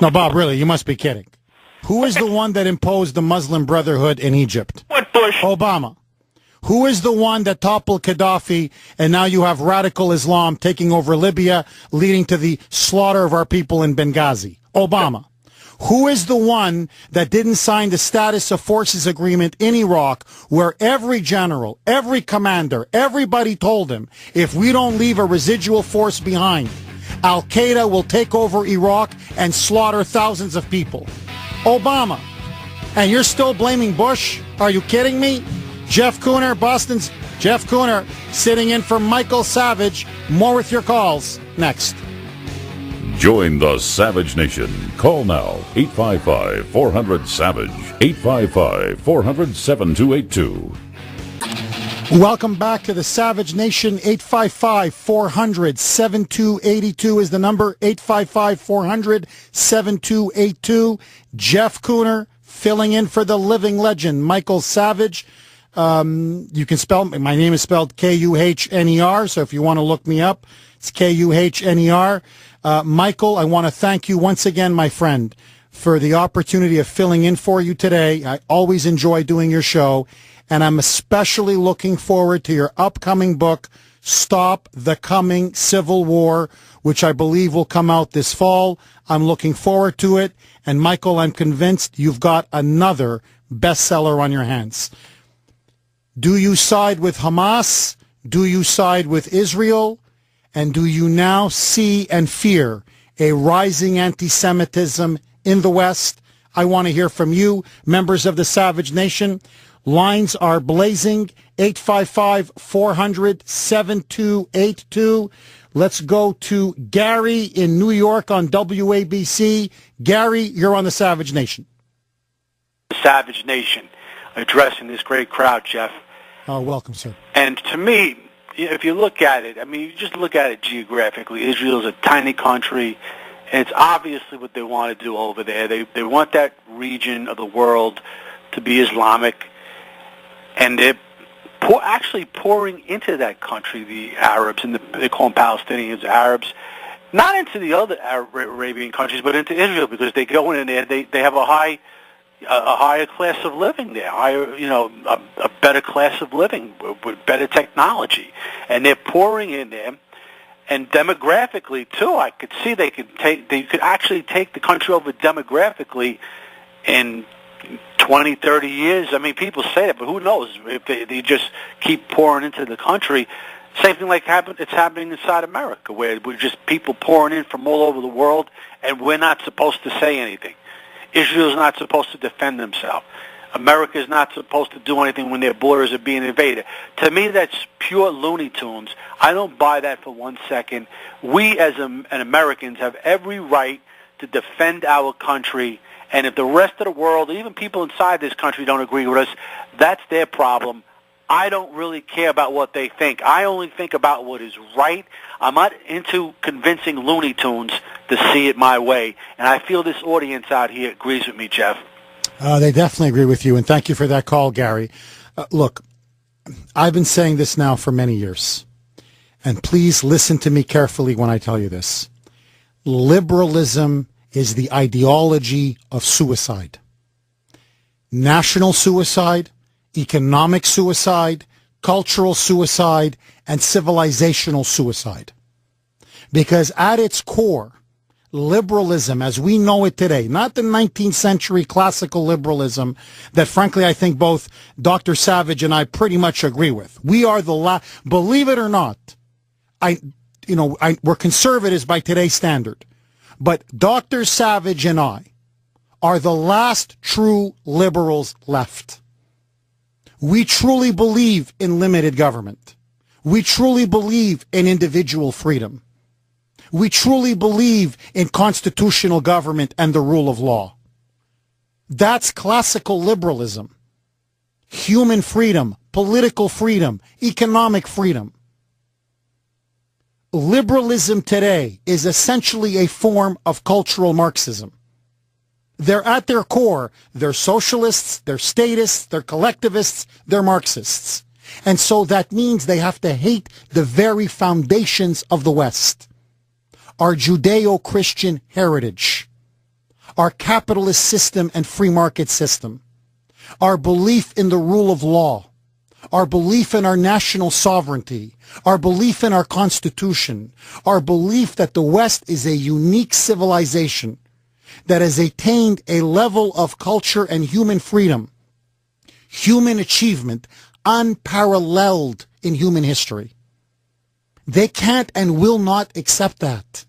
No, Bob, really, you must be kidding. Who is the one that imposed the Muslim Brotherhood in Egypt? What Bush? Obama. Who is the one that toppled Gaddafi, and now you have radical Islam taking over Libya, leading to the slaughter of our people in Benghazi? Obama. Who is the one that didn't sign the status of forces agreement in Iraq, where every general, every commander, everybody told him, if we don't leave a residual force behind, Al-Qaeda will take over Iraq and slaughter thousands of people? Obama. And you're still blaming Bush? Are you kidding me? Jeff Kuhner, Boston's Jeff Kuhner, sitting in for Michael Savage. More with your calls next. Join the Savage Nation. Call now. 855-400-SAVAGE. 855-400-7282. Welcome back to the Savage Nation. 855-400-7282 is the number. 855-400-7282. Jeff Kuhner, filling in for the living legend, Michael Savage. You can spell, my name is spelled Kuhner, so if you want to look me up, it's Kuhner. Michael, I want to thank you once again, my friend, for the opportunity of filling in for you today. I always enjoy doing your show, and I'm especially looking forward to your upcoming book, Stop the Coming Civil War, which I believe will come out this fall. I'm looking forward to it, and Michael, I'm convinced you've got another bestseller on your hands. Do you side with Hamas? Do you side with Israel? And do you now see and fear a rising anti-Semitism in the West? I want to hear from you, members of the Savage Nation. Lines are blazing, 855-400-7282. Let's go to Gary in New York on WABC. Gary, you're on the Savage Nation. Savage Nation, addressing this great crowd, Jeff. Oh, welcome, sir. And to me, if you look at it, I mean, you just look at it geographically. Israel's a tiny country, and it's obviously what they want to do over there. They want that region of the world to be Islamic, and they're actually pouring into that country, the Arabs, and they call them Palestinians, Arabs, not into the other Arabian countries, but into Israel, because they go in there, they have a higher class of living there, a better class of living with better technology, and they're pouring in there. And demographically too, I could see they could actually take the country over demographically in 20, 30 years. I mean, people say that, but who knows if they just keep pouring into the country. Same thing it's happening inside America, where we're just people pouring in from all over the world, and we're not supposed to say anything. Israel's not supposed to defend themselves. America is not supposed to do anything when their borders are being invaded. To me, that's pure Looney Tunes. I don't buy that for 1 second. We as Americans have every right to defend our country, and if the rest of the world, even people inside this country, don't agree with us, that's their problem. I don't really care about what they think. I only think about what is right. I'm not into convincing Looney Tunes to see it my way. And I feel this audience out here agrees with me, Jeff. They definitely agree with you, and thank you for that call, Gary. Look, I've been saying this now for many years, and please listen to me carefully when I tell you this. Liberalism is the ideology of suicide. National suicide, economic suicide, cultural suicide, and civilizational suicide. Because at its core, liberalism as we know it today, not the 19th century classical liberalism that frankly I think both Dr. Savage and I pretty much agree with. We are believe it or not, we're conservatives by today's standard, but Dr. Savage and I are the last true liberals left. We truly believe in limited government. We truly believe in individual freedom. We truly believe in constitutional government and the rule of law. That's classical liberalism. Human freedom, political freedom, economic freedom. Liberalism today is essentially a form of cultural Marxism. They're at their core, they're socialists, they're statists, they're collectivists, they're Marxists. And so that means they have to hate the very foundations of the West. Our Judeo-Christian heritage, our capitalist system and free market system, our belief in the rule of law, our belief in our national sovereignty, our belief in our Constitution, our belief that the West is a unique civilization that has attained a level of culture and human freedom, human achievement, unparalleled in human history. They can't and will not accept that.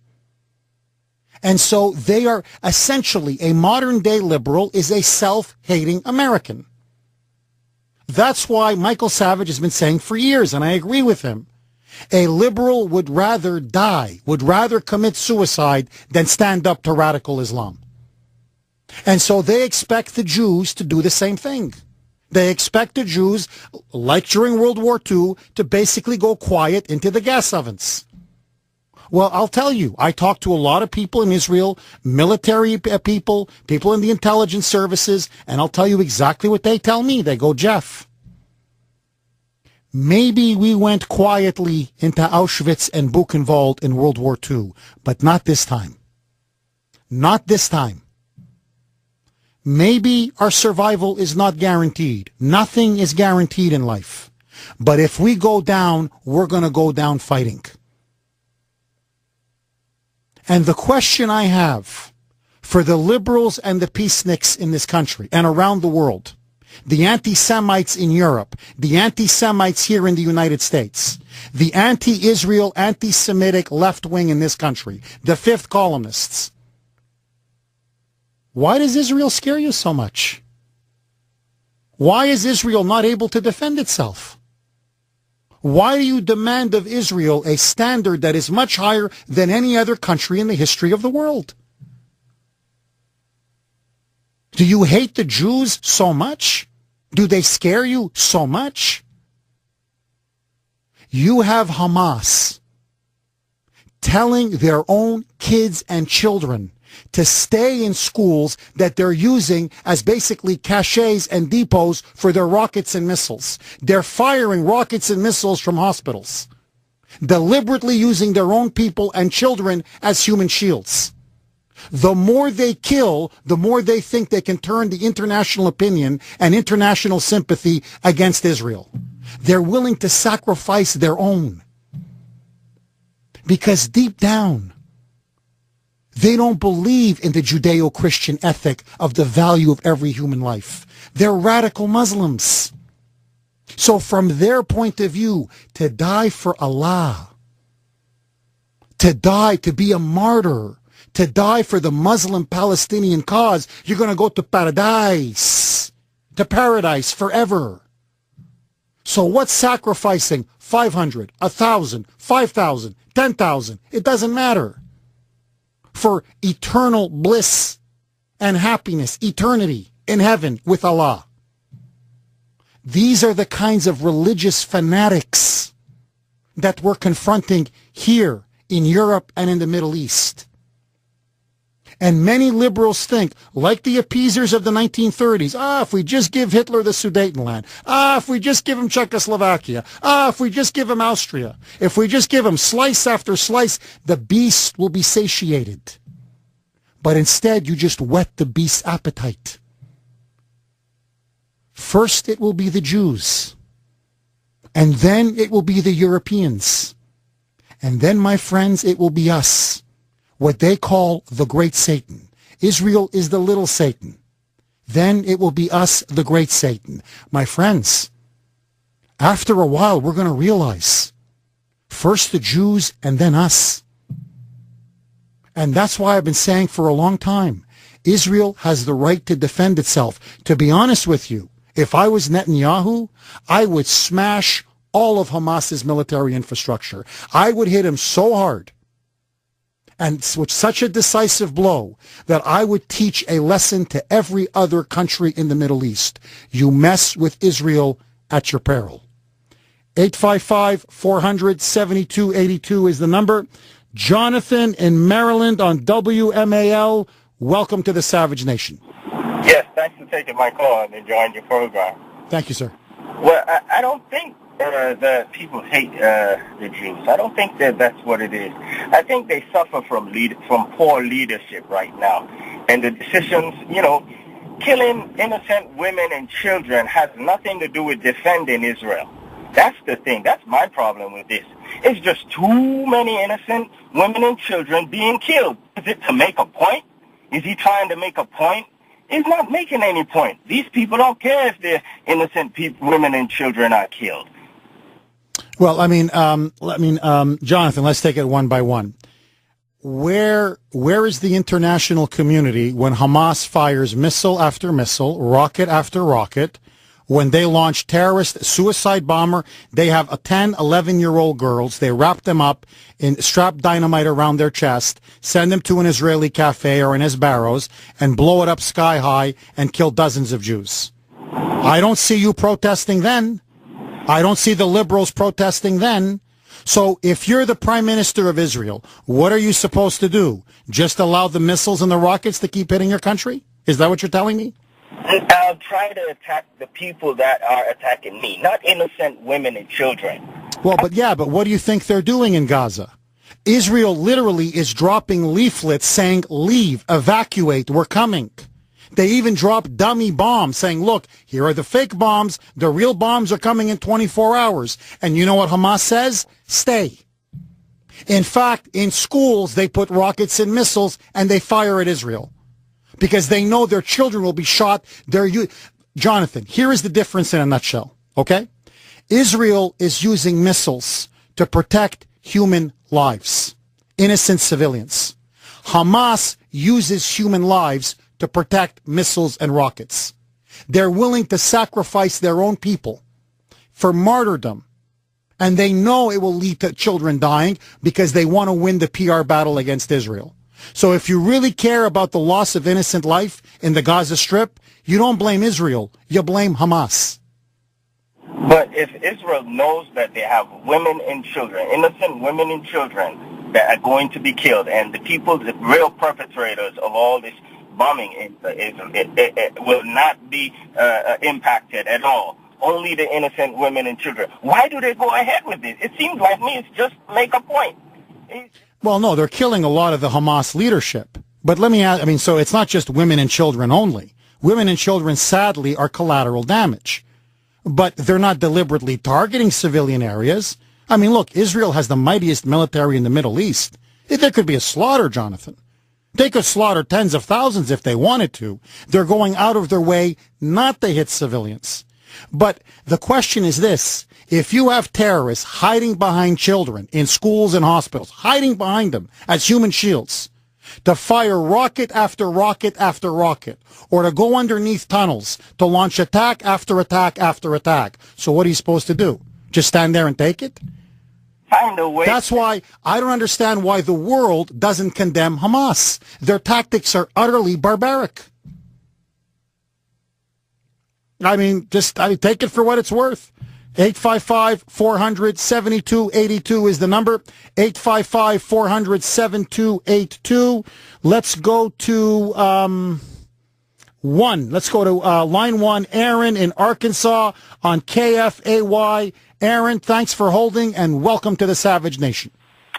And so they are essentially, a modern day liberal is a self-hating American. That's why Michael Savage has been saying for years, and I agree with him, a liberal would rather die, would rather commit suicide than stand up to radical Islam. And so they expect the Jews to do the same thing. They expect the Jews, like during World War II, to basically go quiet into the gas ovens. Well, I'll tell you, I talk to a lot of people in Israel, military people, people in the intelligence services, and I'll tell you exactly what they tell me. They go, Jeff, Maybe we went quietly into Auschwitz and Buchenwald in World War II, but not this time. Not this time. Maybe our survival is not guaranteed. Nothing is guaranteed in life. But if we go down, we're going to go down fighting. And the question I have for the liberals and the peaceniks in this country and around the world, the anti-Semites in Europe, the anti-Semites here in the United States, the anti-Israel, anti-Semitic left wing in this country, the fifth columnists, why does Israel scare you so much? Why is Israel not able to defend itself? Why do you demand of Israel a standard that is much higher than any other country in the history of the world? Do you hate the Jews so much? Do they scare you so much? You have Hamas telling their own kids and children to stay in schools that they're using as basically caches and depots for their rockets and missiles. They're firing rockets and missiles from hospitals, deliberately using their own people and children as human shields. The more they kill, the more they think they can turn the international opinion and international sympathy against Israel. They're willing to sacrifice their own. Because deep down, they don't believe in the Judeo-Christian ethic of the value of every human life. They're radical Muslims. So from their point of view, to die for Allah, to die, to be a martyr, to die for the Muslim-Palestinian cause, you're going to go to paradise forever. So what's sacrificing 500, 1,000, 5,000, 10,000? It doesn't matter. For eternal bliss and happiness, eternity in heaven with Allah. These are the kinds of religious fanatics that we're confronting here in Europe and in the Middle East. And many liberals think, like the appeasers of the 1930s, if we just give Hitler the Sudetenland, if we just give him Czechoslovakia, if we just give him Austria, if we just give him slice after slice, the beast will be satiated. But instead, you just whet the beast's appetite. First, it will be the Jews. And then it will be the Europeans. And then, my friends, it will be us. What they call the great Satan. Israel is the little Satan. Then it will be us, the great Satan. My friends, after a while, we're going to realize, first the Jews and then us. And that's why I've been saying for a long time, Israel has the right to defend itself. To be honest with you, if I was Netanyahu, I would smash all of Hamas's military infrastructure. I would hit him so hard and with such a decisive blow that I would teach a lesson to every other country in the Middle East. You mess with Israel at your peril. 855-400-7282 is the number. Jonathan in Maryland on WMAL. Welcome to the Savage Nation. Yes, thanks for taking my call and enjoying your program. Thank you, sir. Well, I don't think that people hate the Jews. I don't think that that's what it is. I think they suffer from poor leadership right now. And the decisions, killing innocent women and children has nothing to do with defending Israel. That's the thing. That's my problem with this. It's just too many innocent women and children being killed. Is it to make a point? Is he trying to make a point? He's not making any point. These people don't care if their innocent women and children are killed. Well, Jonathan, let's take it one by one. Where is the international community when Hamas fires missile after missile, rocket after rocket? When they launch terrorist suicide bomber, they have 10, 11-year-old girls. They wrap them up and strap dynamite around their chest, send them to an Israeli cafe or an Esbarros, and blow it up sky high and kill dozens of Jews. I don't see you protesting then. I don't see the liberals protesting then. So if you're the prime minister of Israel, what are you supposed to do? Just allow the missiles and the rockets to keep hitting your country? Is that what you're telling me? I'll try to attack the people that are attacking me, not innocent women and children. Well, but what do you think they're doing in Gaza? Israel literally is dropping leaflets saying, leave, evacuate, we're coming. They even drop dummy bombs saying, look, here are the fake bombs. The real bombs are coming in 24 hours. And you know what Hamas says? Stay. In fact, in schools, they put rockets and missiles and they fire at Israel because they know their children will be shot. Jonathan, here is the difference in a nutshell, okay? Israel is using missiles to protect human lives, innocent civilians. Hamas uses human lives to protect missiles and rockets. They're willing to sacrifice their own people for martyrdom. And they know it will lead to children dying because they want to win the PR battle against Israel. So if you really care about the loss of innocent life in the Gaza Strip, you don't blame Israel. You blame Hamas. But if Israel knows that they have women and children, innocent women and children that are going to be killed, and the people, the real perpetrators of all this bombing, it will not be impacted at all. Only the innocent women and children. Why do they go ahead with this? It seems like me it's just make a point. Well, no, they're killing a lot of the Hamas leadership. But let me ask, so it's not just women and children only. Women and children, sadly, are collateral damage. But they're not deliberately targeting civilian areas. Look, Israel has the mightiest military in the Middle East. There could be a slaughter, Jonathan. They could slaughter tens of thousands if they wanted to. They're going out of their way not to hit civilians. But the question is this. If you have terrorists hiding behind children in schools and hospitals, hiding behind them as human shields, to fire rocket after rocket after rocket, or to go underneath tunnels to launch attack after attack after attack, so what are you supposed to do? Just stand there and take it? That's why I don't understand why the world doesn't condemn Hamas. Their tactics are utterly barbaric. Take it for what it's worth. 855-400-7282 is the number. 855-400-7282. Let's go to one. Let's go to line one. Aaron in Arkansas on KFAY. Aaron, thanks for holding and welcome to the Savage Nation.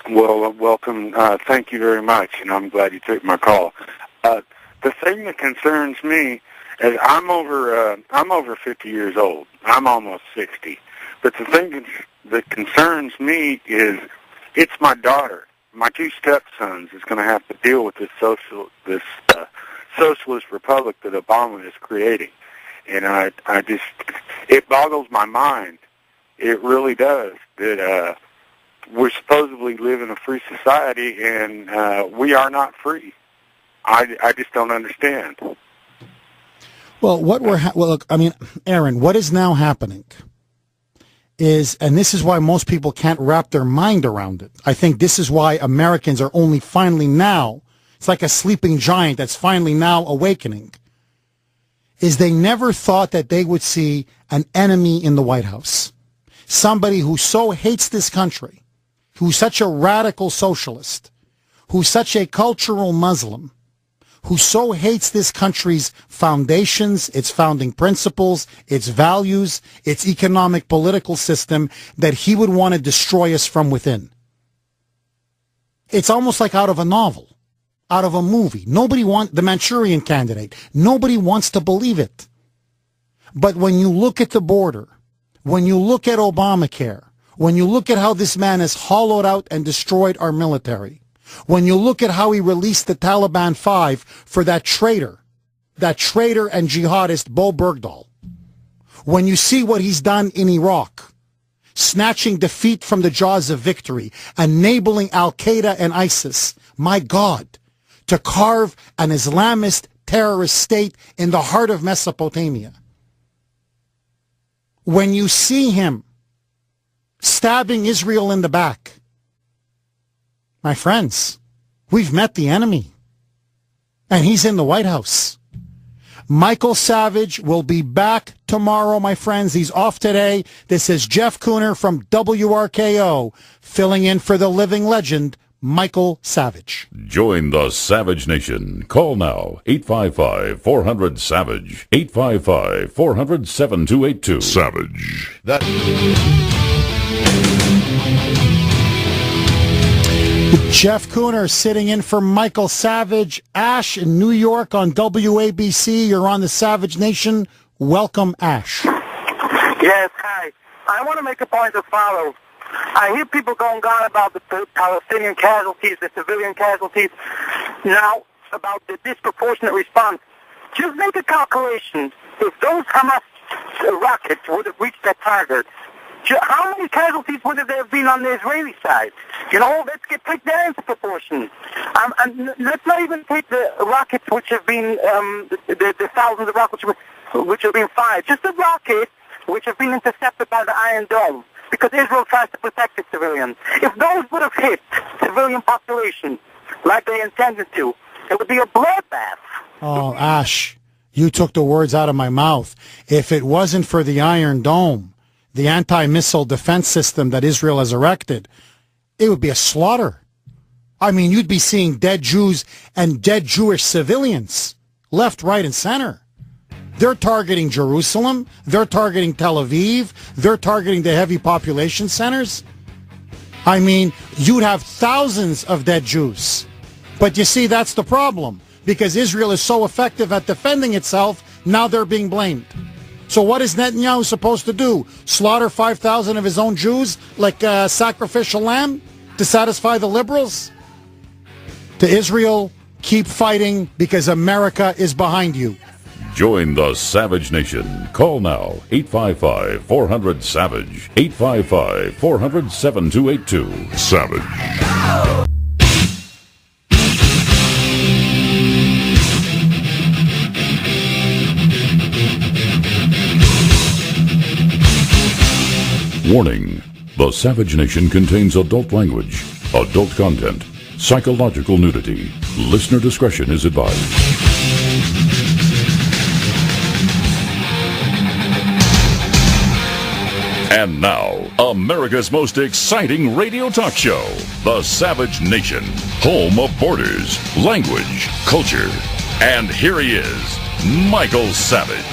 Well, welcome. Thank you very much, and I'm glad you took my call. The thing that concerns me is I'm over 50 years old. I'm almost 60. But the thing that concerns me is it's my daughter. My two stepsons is going to have to deal with this socialist republic that Obama is creating, and it boggles my mind. It really does that we're supposedly live in a free society, and we are not free. I just don't understand. Well, Aaron, what is now happening is, and this is why most people can't wrap their mind around it. I think this is why Americans are only finally now, it's like a sleeping giant that's finally now awakening, is they never thought that they would see an enemy in the White House. Somebody who so hates this country, who's such a radical socialist, who's such a cultural Muslim, who so hates this country's foundations, its founding principles, its values, its economic political system, that he would want to destroy us from within. It's almost like out of a novel, out of a movie. The Manchurian Candidate, nobody wants to believe it. But when you look at the border, when you look at Obamacare, when you look at how this man has hollowed out and destroyed our military, when you look at how he released the Taliban 5 for that traitor and jihadist Bo Bergdahl, when you see what he's done in Iraq, snatching defeat from the jaws of victory, enabling Al-Qaeda and ISIS, my God, to carve an Islamist terrorist state in the heart of Mesopotamia. When you see him stabbing Israel in the back, my friends, we've met the enemy, and he's in the White House. Michael Savage will be back tomorrow, my friends. He's off today. This is Jeff Kuhner from WRKO, filling in for the living legend, Michael Savage. Join the Savage Nation. Call now, 855-400-SAVAGE, 855-400-7282. Savage. Jeff Kuhner sitting in for Michael Savage. Ash in New York on WABC. You're on the Savage Nation. Welcome, Ash. Yes, hi. I want to make a point as follows. I hear people going on about the Palestinian casualties, the civilian casualties, now about the disproportionate response. Just make a calculation. If those Hamas rockets would have reached their target, how many casualties would there have been on the Israeli side? You know, let's take that into proportion. And let's not even take the rockets which have been, the thousands of rockets which have been fired. Just the rockets which have been intercepted by the Iron Dome, because Israel tries to protect its civilians. If those would have hit civilian population like they intended to, it would be a bloodbath. Oh, Ash, you took the words out of my mouth. If it wasn't for the Iron Dome, the anti-missile defense system that Israel has erected, it would be a slaughter. I mean, you'd be seeing dead Jews and dead Jewish civilians left, right, and center. They're targeting Jerusalem. They're targeting Tel Aviv. They're targeting the heavy population centers. I mean, you'd have thousands of dead Jews. But you see, that's the problem. Because Israel is so effective at defending itself, now they're being blamed. So what is Netanyahu supposed to do? Slaughter 5,000 of his own Jews like a sacrificial lamb to satisfy the liberals? To Israel, keep fighting because America is behind you. Join the Savage Nation. Call now, 855-400-SAVAGE, 855-400-7282. Savage. Warning. The Savage Nation contains adult language, adult content, psychological nudity. Listener discretion is advised. And now, America's most exciting radio talk show, The Savage Nation, home of borders, language, culture. And here he is, Michael Savage.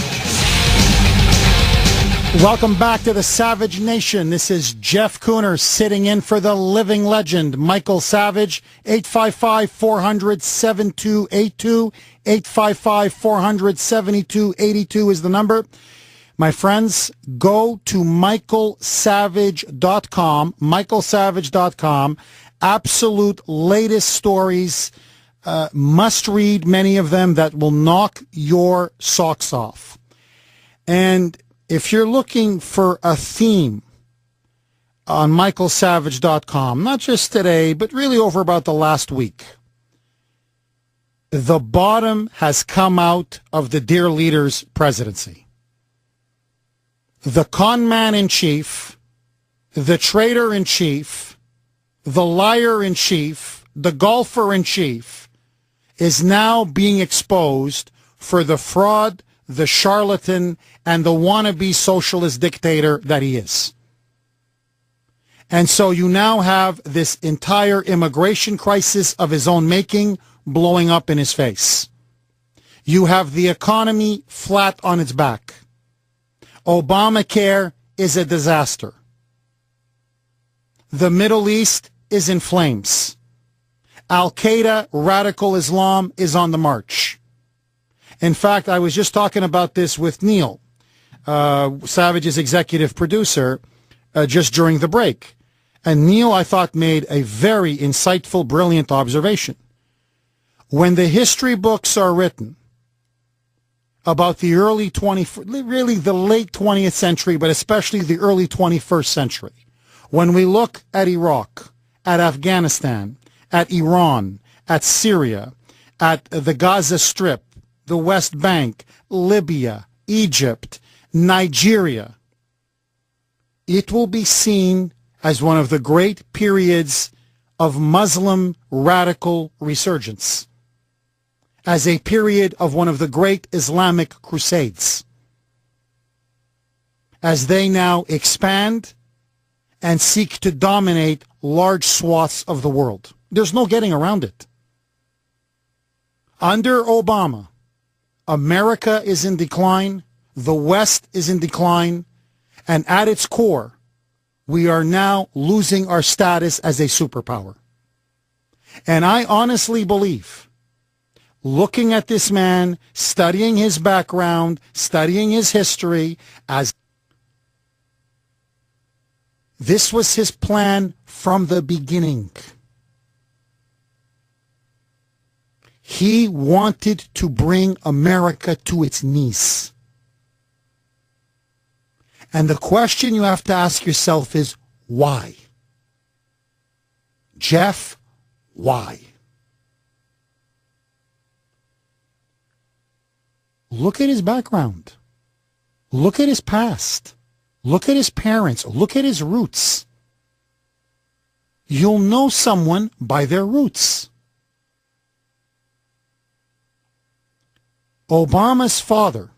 Welcome back to the Savage Nation. This is Jeff Kuhner sitting in for the living legend, Michael Savage. 855-400-7282. 855-400-7282 is the number. My friends, go to michaelsavage.com, michaelsavage.com. Absolute latest stories, must read many of them that will knock your socks off. And if you're looking for a theme on michaelsavage.com, not just today, but really over about the last week, the bottom has come out of the dear leader's presidency. The con man in chief, the traitor in chief, the liar in chief, the golfer in chief is now being exposed for the fraud, the charlatan, and the wannabe socialist dictator that he is. And so you now have this entire immigration crisis of his own making blowing up in his face. You have the economy flat on its back. Obamacare is a disaster. The Middle East is in flames. Al-Qaeda, radical Islam, is on the march. In fact, I was just talking about this with Neil, Savage's executive producer, just during the break. And Neil, I thought, made a very insightful, brilliant observation. When the history books are written about the really the late 20th century, but especially the early 21st century, when we look at Iraq, at Afghanistan, at Iran, at Syria, at the Gaza Strip, the West Bank, Libya, Egypt, Nigeria, it will be seen as one of the great periods of Muslim radical resurgence, as a period of one of the great Islamic crusades, as they now expand and seek to dominate large swaths of the world. There's no getting around it. Under Obama, America is in decline, the West is in decline, and at its core, we are now losing our status as a superpower. And I honestly believe, looking at this man, studying his background, studying his history, as this was his plan from the beginning. He wanted to bring America to its knees. And the question you have to ask yourself is, why? Jeff, why? Look at his background. Look at his past. Look at his parents. Look at his roots. You'll know someone by their roots. Obama's father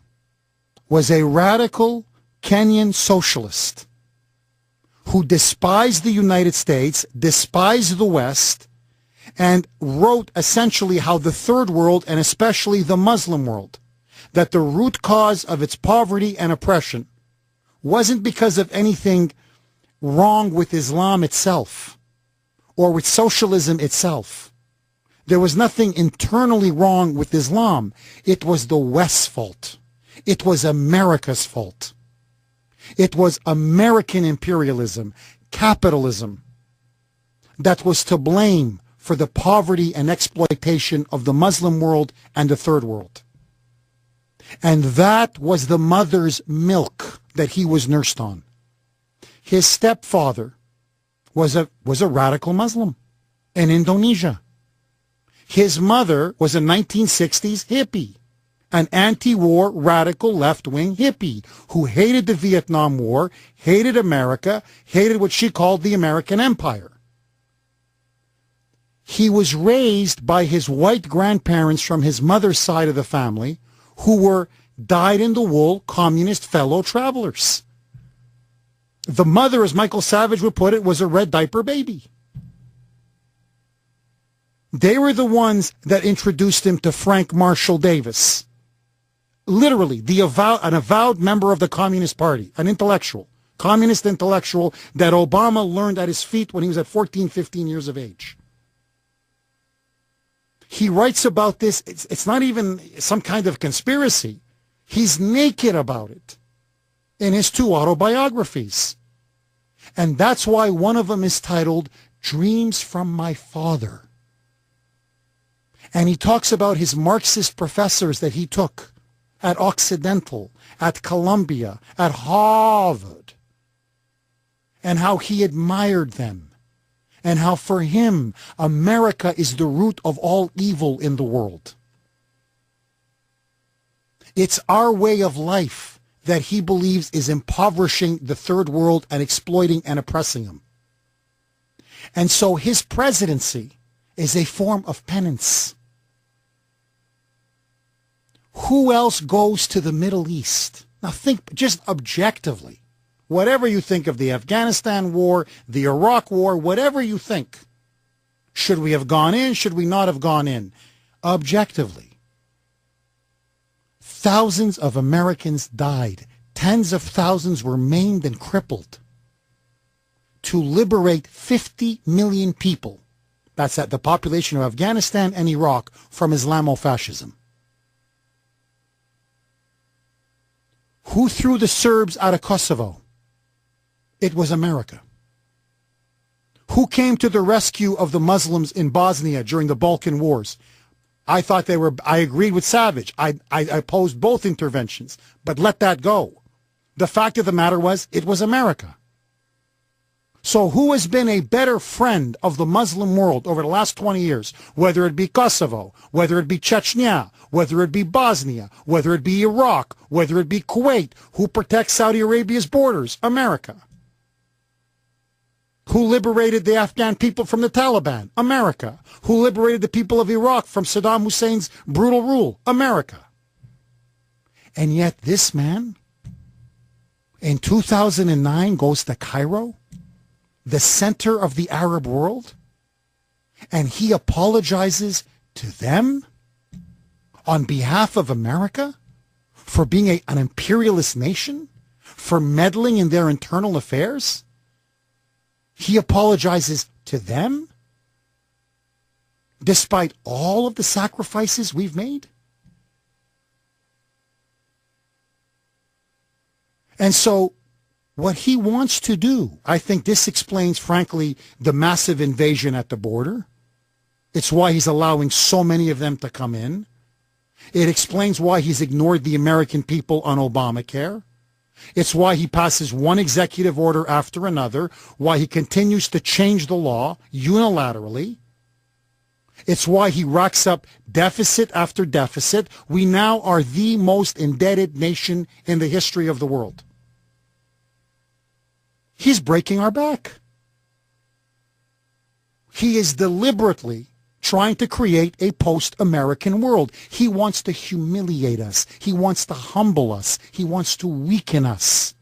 was a radical Kenyan socialist who despised the United States, despised the West, and wrote essentially how the third world, and especially the Muslim world, that the root cause of its poverty and oppression wasn't because of anything wrong with Islam itself or with socialism itself. There was nothing internally wrong with Islam. It was the West's fault. It was America's fault. It was American imperialism, capitalism, that was to blame for the poverty and exploitation of the Muslim world and the third world. And that was the mother's milk that he was nursed on. His stepfather was a radical Muslim in Indonesia. His mother was a 1960s hippie, an anti-war radical left-wing hippie who hated the Vietnam War, hated America, hated what she called the American Empire. He was raised by his white grandparents from his mother's side of the family who were dyed-in-the-wool communist fellow travelers. The mother, as Michael Savage would put it, was a red diaper baby. They were the ones that introduced him to Frank Marshall Davis. Literally, an avowed member of the Communist Party, an intellectual, communist intellectual that Obama learned at his feet when he was at 14, 15 years of age. He writes about this. It's not even some kind of conspiracy. He's naked about it in his two autobiographies. And that's why one of them is titled Dreams from My Father. And he talks about his Marxist professors that he took at Occidental, at Columbia, at Harvard, and how he admired them, and how for him, America is the root of all evil in the world. It's our way of life that he believes is impoverishing the third world and exploiting and oppressing them. And so his presidency is a form of penance. Who else goes to the Middle East? Now think just objectively. Whatever you think of the Afghanistan war, the Iraq war, whatever you think. Should we have gone in? Should we not have gone in? Objectively. Thousands of Americans died. Tens of thousands were maimed and crippled to liberate 50 million people. That's at the population of Afghanistan and Iraq from Islamofascism. Who threw the Serbs out of Kosovo? It was America. Who came to the rescue of the Muslims in Bosnia during the Balkan Wars? I agreed with Savage. I opposed both interventions, but let that go. The fact of the matter was, it was America. So who has been a better friend of the Muslim world over the last 20 years, whether it be Kosovo, whether it be Chechnya, whether it be Bosnia, whether it be Iraq, whether it be Kuwait? Who protects Saudi Arabia's borders? America. Who liberated the Afghan people from the Taliban? America. Who liberated the people of Iraq from Saddam Hussein's brutal rule? America. And yet this man, in 2009, goes to Cairo the center of the Arab world, and he apologizes to them on behalf of America for being an imperialist nation, for meddling in their internal affairs? He apologizes to them despite all of the sacrifices we've made? And so what he wants to do, I think this explains, frankly, the massive invasion at the border. It's why he's allowing so many of them to come in. It explains why he's ignored the American people on Obamacare. It's why he passes one executive order after another, why he continues to change the law unilaterally. It's why he racks up deficit after deficit. We now are the most indebted nation in the history of the world. He's breaking our back. He is deliberately trying to create a post-American world. He wants to humiliate us. He wants to humble us. He wants to weaken us.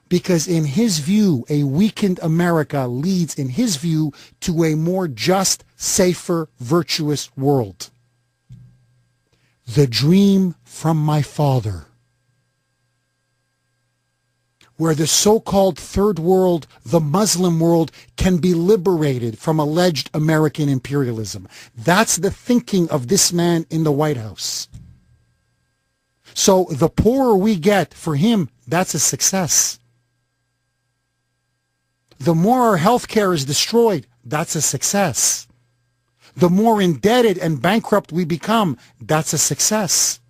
Because in his view, a weakened America leads, in his view, to a more just, safer, virtuous world. The dream from my father, where the so-called third world, the Muslim world, can be liberated from alleged American imperialism. That's the thinking of this man in the White House. So the poorer we get, for him, that's a success. The more our health care is destroyed, that's a success. The more indebted and bankrupt we become, that's a success.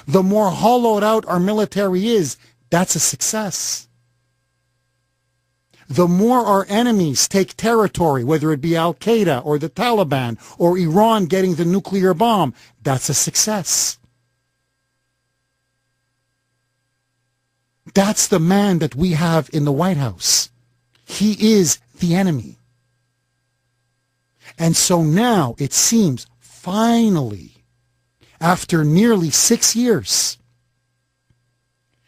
The more hollowed out our military is, that's a success. The more our enemies take territory, whether it be Al-Qaeda or the Taliban or Iran getting the nuclear bomb, that's a success. That's the man that we have in the White House. He is the enemy. And so now it seems, finally, after nearly 6 years,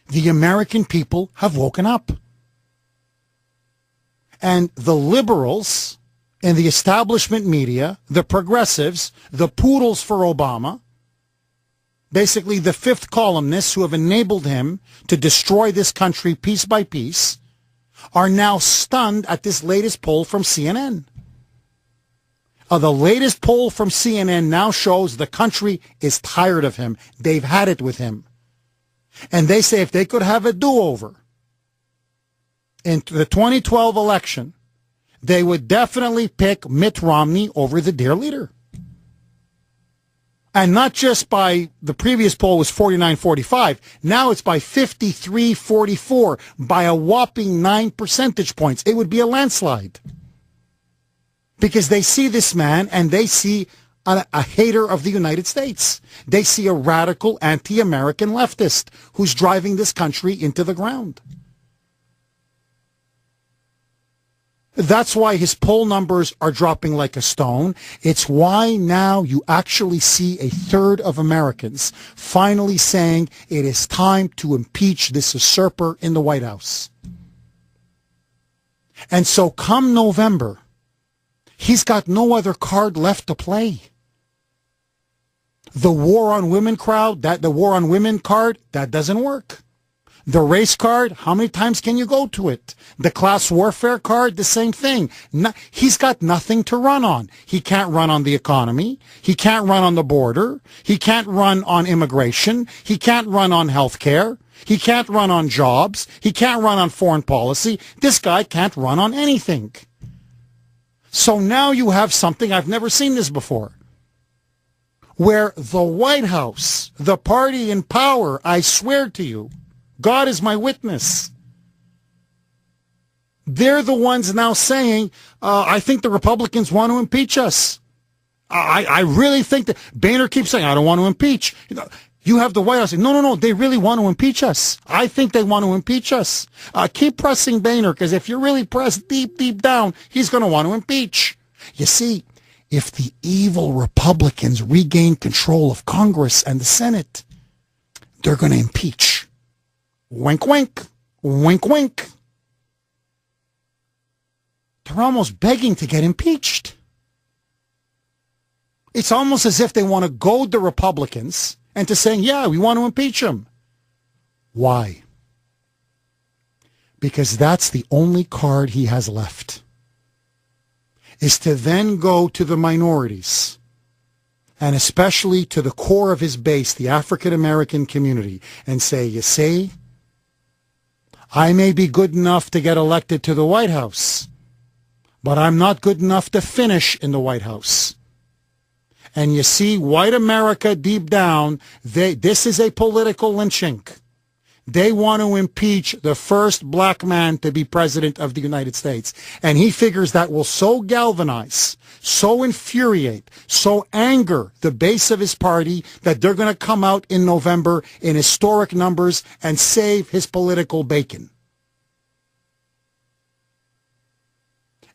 the American people have woken up. And the liberals and the establishment media, the progressives, the poodles for Obama, basically the fifth columnists who have enabled him to destroy this country piece by piece, are now stunned at this latest poll from CNN. The latest poll from CNN now shows the country is tired of him. They've had it with him. And they say if they could have a do-over in the 2012 election, they would definitely pick Mitt Romney over the dear leader. And not just by, the previous poll was 49-45. Now it's by 53-44, by a whopping 9 percentage points. It would be a landslide. Because they see this man and they see a hater of the United States. They see a radical anti-American leftist who's driving this country into the ground. That's why his poll numbers are dropping like a stone. It's why now you actually see a third of Americans finally saying it is time to impeach this usurper in the White House. And so come November, he's got no other card left to play. The war on women card, that doesn't work. The race card, how many times can you go to it? The class warfare card, the same thing. He's got nothing to run on. He can't run on the economy. He can't run on the border. He can't run on immigration. He can't run on health care. He can't run on jobs. He can't run on foreign policy. This guy can't run on anything. So now you have something, I've never seen this before, where the White House, the party in power, I swear to you, God is my witness, they're the ones now saying, I think the Republicans want to impeach us. I really think that Boehner keeps saying, I don't want to impeach. You have the White House saying, no, they really want to impeach us. I think they want to impeach us. Keep pressing Boehner, because if you really press deep down, he's going to want to impeach. You see, if the evil Republicans regain control of Congress and the Senate, they're going to impeach. Wink, wink. Wink, wink. they're almost begging to get impeached. It's almost as if they want to goad the Republicans into saying, yeah, we want to impeach him. Why? Because that's the only card he has left, is to then go to the minorities, and especially to the core of his base, the African-American community, and say, you see, I may be good enough to get elected to the White House, but I'm not good enough to finish in the White House. And you see, white America deep down, this is a political lynching. They want to impeach the first black man to be president of the United States. And he figures that will so galvanize, so infuriate, so anger the base of his party that they're going to come out in November in historic numbers and save his political bacon.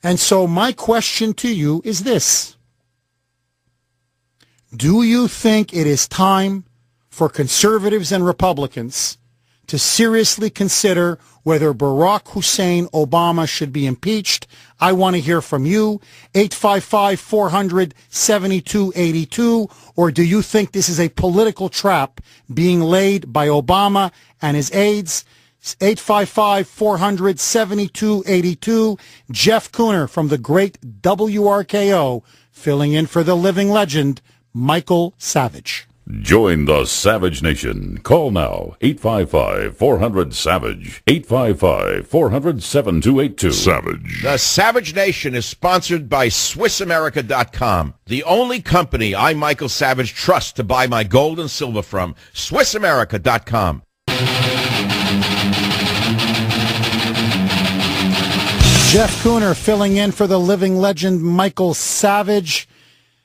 And so my question to you is this. Do you think it is time for conservatives and Republicans to seriously consider whether Barack Hussein Obama should be impeached? I want to hear from you, 855-400-7282, or do you think this is a political trap being laid by Obama and his aides? 855-400-7282. Jeff Kuhner from the great WRKO, filling in for the living legend, Michael Savage. Join the Savage Nation. Call now, 855-400-SAVAGE, 855-400-7282. Savage. The Savage Nation is sponsored by SwissAmerica.com, the only company I, Michael Savage, trust to buy my gold and silver from. SwissAmerica.com. Jeff Kuhner filling in for the living legend, Michael Savage.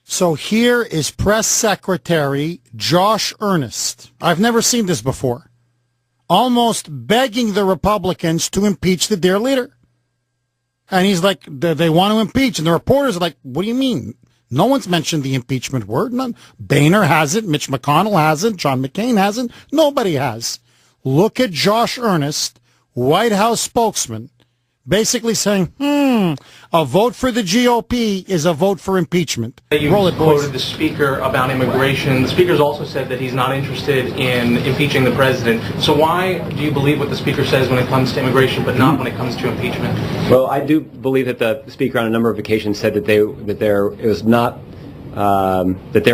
So here is Press Secretary Josh Earnest. I've never seen this before. Almost begging the Republicans to impeach the dear leader. And he's like, they want to impeach. And the reporters are like, what do you mean? No one's mentioned the impeachment word. None. Boehner hasn't. Mitch McConnell hasn't. John McCain hasn't. Nobody has. Look at Josh Earnest, White House spokesman, basically saying, a vote for the GOP is a vote for impeachment. You Roll it, boys. quoted the Speaker about immigration. The Speaker's also said that he's not interested in impeaching the President. So why do you believe what the Speaker says when it comes to immigration, but not when it comes to impeachment? Well, I do believe that the Speaker on a number of occasions said that there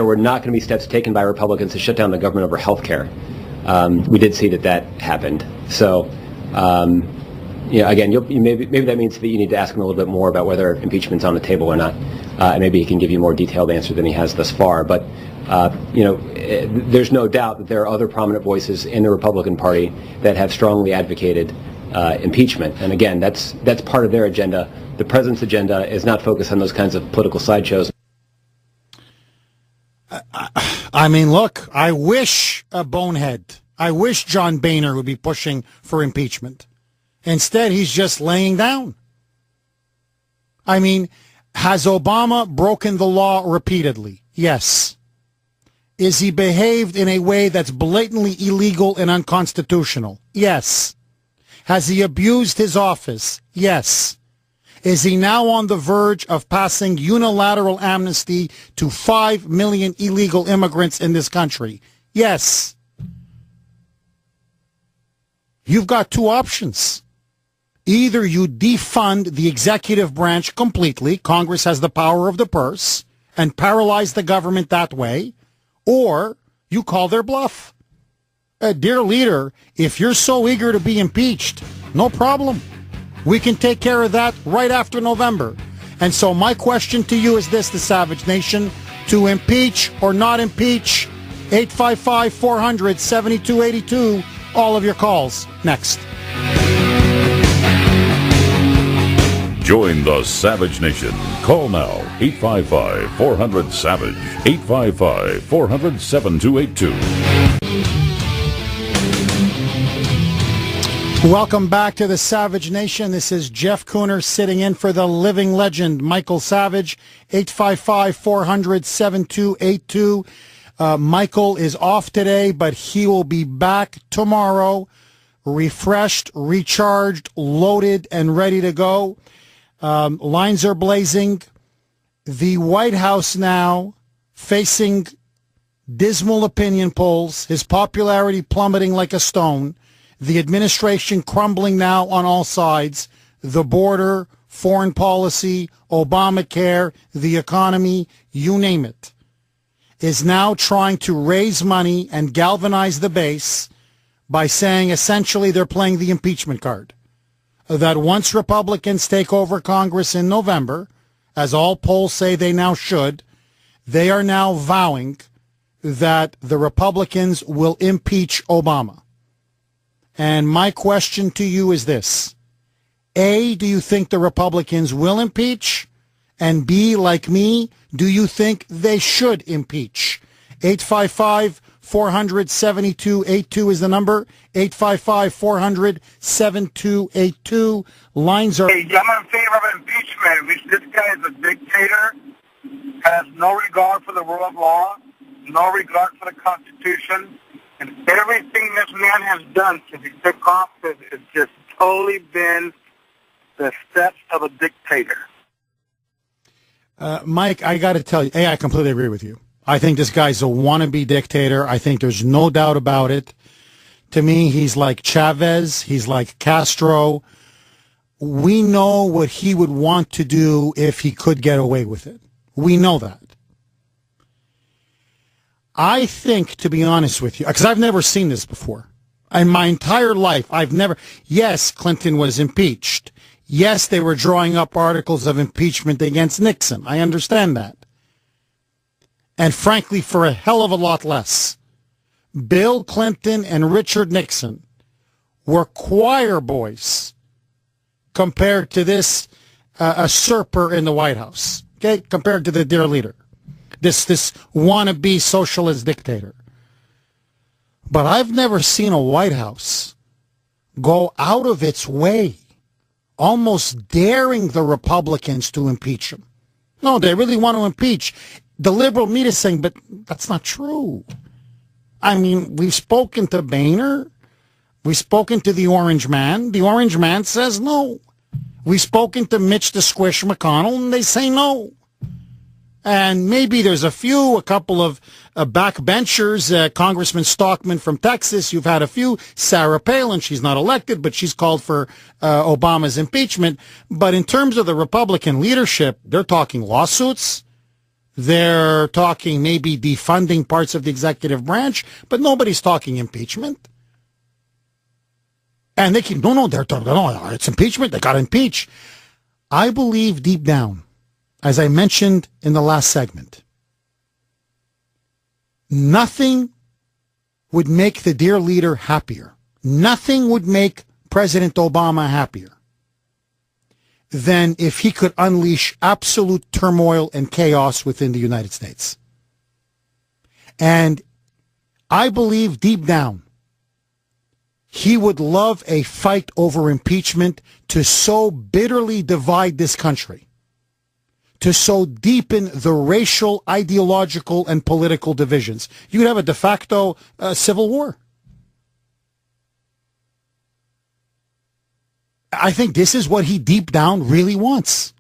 were not going to be steps taken by Republicans to shut down the government over health care. We did see that happened. So, again, maybe that means that you need to ask him a little bit more about whether impeachment's on the table or not, and maybe he can give you a more detailed answer than he has thus far. But there's no doubt that there are other prominent voices in the Republican Party that have strongly advocated impeachment, and again, that's part of their agenda. The president's agenda is not focused on those kinds of political sideshows. I mean, look, I wish a bonehead. I wish John Boehner would be pushing for impeachment. Instead, he's just laying down. I mean, has Obama broken the law repeatedly? Yes. Is he behaved in a way that's blatantly illegal and unconstitutional? Yes. Has he abused his office? Yes. Is he now on the verge of passing unilateral amnesty to 5 million illegal immigrants in this country? Yes. You've got two options. Either you defund the executive branch completely, Congress has the power of the purse, and paralyze the government that way, or you call their bluff. Dear leader, if you're so eager to be impeached, no problem. We can take care of that right after November. And so my question to you is this, the Savage Nation, to impeach or not impeach, 855-400-7282, all of your calls. Next. Join the Savage Nation. Call now, 855-400-SAVAGE, 855-400-7282. Welcome back to the Savage Nation. This is Jeff Kuhner sitting in for the living legend, Michael Savage, 855-400-7282. Michael is off today, but he will be back tomorrow, refreshed, recharged, loaded, and ready to go. Lines are blazing. The White House now facing dismal opinion polls, his popularity plummeting like a stone, the administration crumbling now on all sides, the border, foreign policy, Obamacare, the economy, you name it, is now trying to raise money and galvanize the base by saying essentially they're playing the impeachment card. That once Republicans take over Congress in November, as all polls say they now should, they are now vowing that the Republicans will impeach Obama. And my question to you is this. A, do you think the Republicans will impeach? And B, like me, do you think they should impeach? 855-400-7282 is the number. 855-400-7282. Lines are... Hey, I'm in favor of impeachment. This guy is a dictator, has no regard for the rule of law, no regard for the Constitution, and everything this man has done since he took office has just totally been the steps of a dictator. Mike, I got to tell you, I completely agree with you. I think this guy's a wannabe dictator. I think there's no doubt about it. To me, he's like Chavez. He's like Castro. We know what he would want to do if he could get away with it. We know that. I think, to be honest with you, because I've never seen this before. In my entire life, yes, Clinton was impeached. Yes, they were drawing up articles of impeachment against Nixon. I understand that. And frankly, for a hell of a lot less. Bill Clinton and Richard Nixon were choir boys compared to this usurper in the White House. Okay, compared to the dear leader. This wannabe socialist dictator. But I've never seen a White House go out of its way, almost daring the Republicans to impeach him. No, they really want to impeach. The liberal media is saying, but that's not true. I mean, we've spoken to Boehner. We've spoken to the Orange Man. The Orange Man says no. We've spoken to Mitch the Squish McConnell, and they say no. And maybe there's a couple of backbenchers, Congressman Stockman from Texas. You've had a few. Sarah Palin, she's not elected, but she's called for Obama's impeachment. But in terms of the Republican leadership, they're talking lawsuits. They're talking maybe defunding parts of the executive branch, but nobody's talking impeachment. And they keep, they're talking, it's impeachment. They got to impeach. I believe deep down, as I mentioned in the last segment, nothing would make the dear leader happier. Nothing would make President Obama happier than if he could unleash absolute turmoil and chaos within the United States. And I believe deep down, he would love a fight over impeachment to so bitterly divide this country, to so deepen the racial, ideological, and political divisions. You would have a de facto civil war. I think this is what he deep down really wants.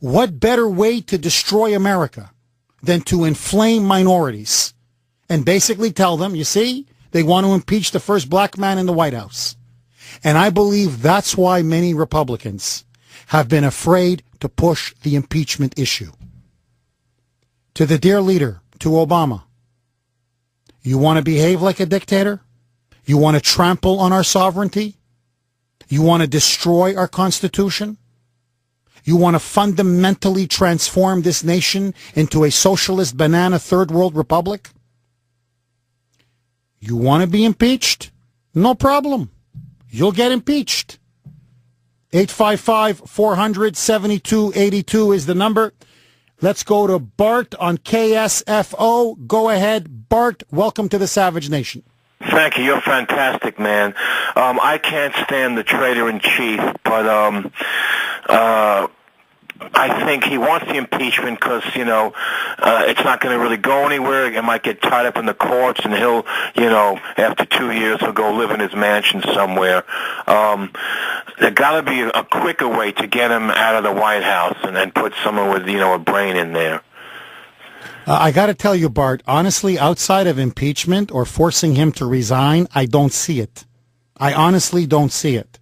What better way to destroy America than to inflame minorities and basically tell them, you see, they want to impeach the first black man in the White House. And I believe that's why many Republicans have been afraid to push the impeachment issue. To the dear leader, to Obama, you want to behave like a dictator? You want to trample on our sovereignty? You want to destroy our Constitution? You want to fundamentally transform this nation into a socialist banana third world republic? You want to be impeached? No problem. You'll get impeached. 855-400-7282 is the number. Let's go to Bart on KSFO. Go ahead, Bart. Welcome to the Savage Nation. Thank you. You're fantastic, man. I can't stand the traitor-in-chief, but I think he wants the impeachment because, it's not going to really go anywhere. It might get tied up in the courts, and he'll, after 2 years, he'll go live in his mansion somewhere. There got to be a quicker way to get him out of the White House and then put someone with, a brain in there. I got to tell you, Bart, honestly, outside of impeachment or forcing him to resign, I don't see it. I honestly don't see it.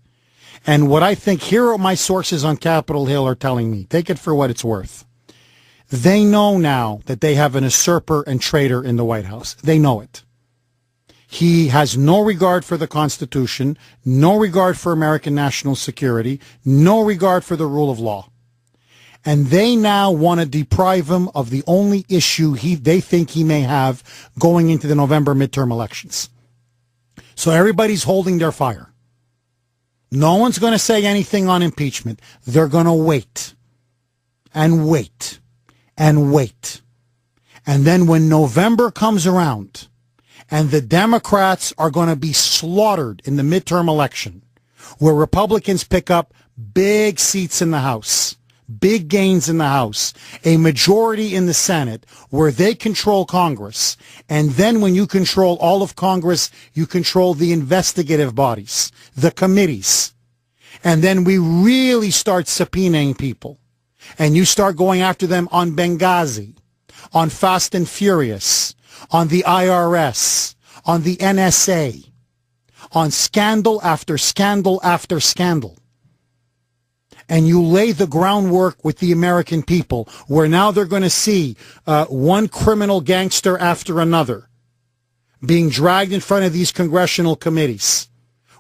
And what I think, here are my sources on Capitol Hill are telling me. Take it for what it's worth. They know now that they have an usurper and traitor in the White House. They know it. He has no regard for the Constitution, no regard for American national security, no regard for the rule of law. And they now want to deprive him of the only issue they think he may have going into the November midterm elections. So everybody's holding their fire. No one's going to say anything on impeachment. They're going to wait and wait and wait. And then when November comes around and the Democrats are going to be slaughtered in the midterm election, where Republicans pick up big seats in the House, big gains in the House, a majority in the Senate, where they control Congress. And then when you control all of Congress, you control the investigative bodies, the committees. And then we really start subpoenaing people. And you start going after them on Benghazi, on Fast and Furious, on the IRS, on the NSA, on scandal after scandal after scandal. And you lay the groundwork with the American people, where now they're going to see one criminal gangster after another being dragged in front of these congressional committees,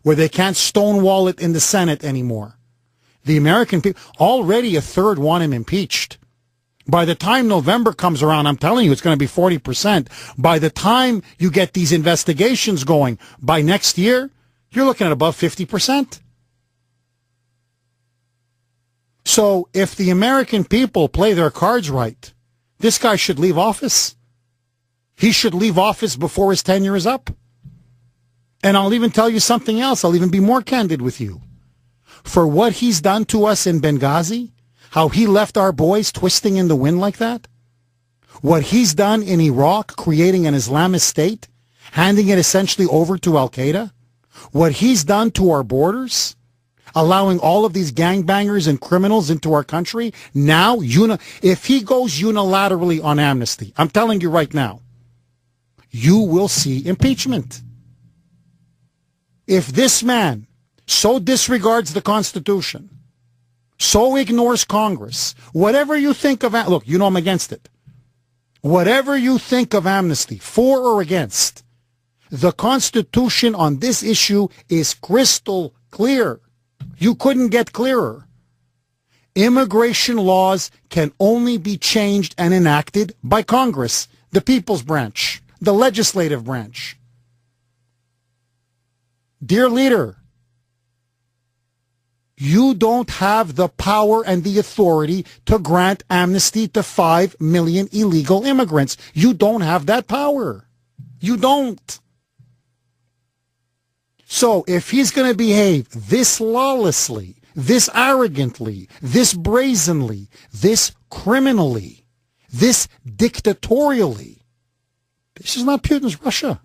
where they can't stonewall it in the Senate anymore. The American people, already a third want him impeached. By the time November comes around, I'm telling you, it's going to be 40%. By the time you get these investigations going, by next year, you're looking at above 50%. So if the American people play their cards right, this guy should leave office. He should leave office before his tenure is up. And I'll even tell you something else. I'll even be more candid with you. For what he's done to us in Benghazi, how he left our boys twisting in the wind like that, what he's done in Iraq, creating an Islamist state, handing it essentially over to Al-Qaeda, what he's done to our borders, allowing all of these gangbangers and criminals into our country. Now, if he goes unilaterally on amnesty, I'm telling you right now, you will see impeachment. If this man so disregards the Constitution, so ignores Congress, whatever you think of, look, I'm against it. Whatever you think of amnesty, for or against, the Constitution on this issue is crystal clear. You couldn't get clearer. Immigration laws can only be changed and enacted by Congress, the people's branch, the legislative branch. Dear leader, you don't have the power and the authority to grant amnesty to 5 million illegal immigrants. You don't have that power. You don't. So if he's going to behave this lawlessly, this arrogantly, this brazenly, this criminally, this dictatorially, this is not Putin's Russia.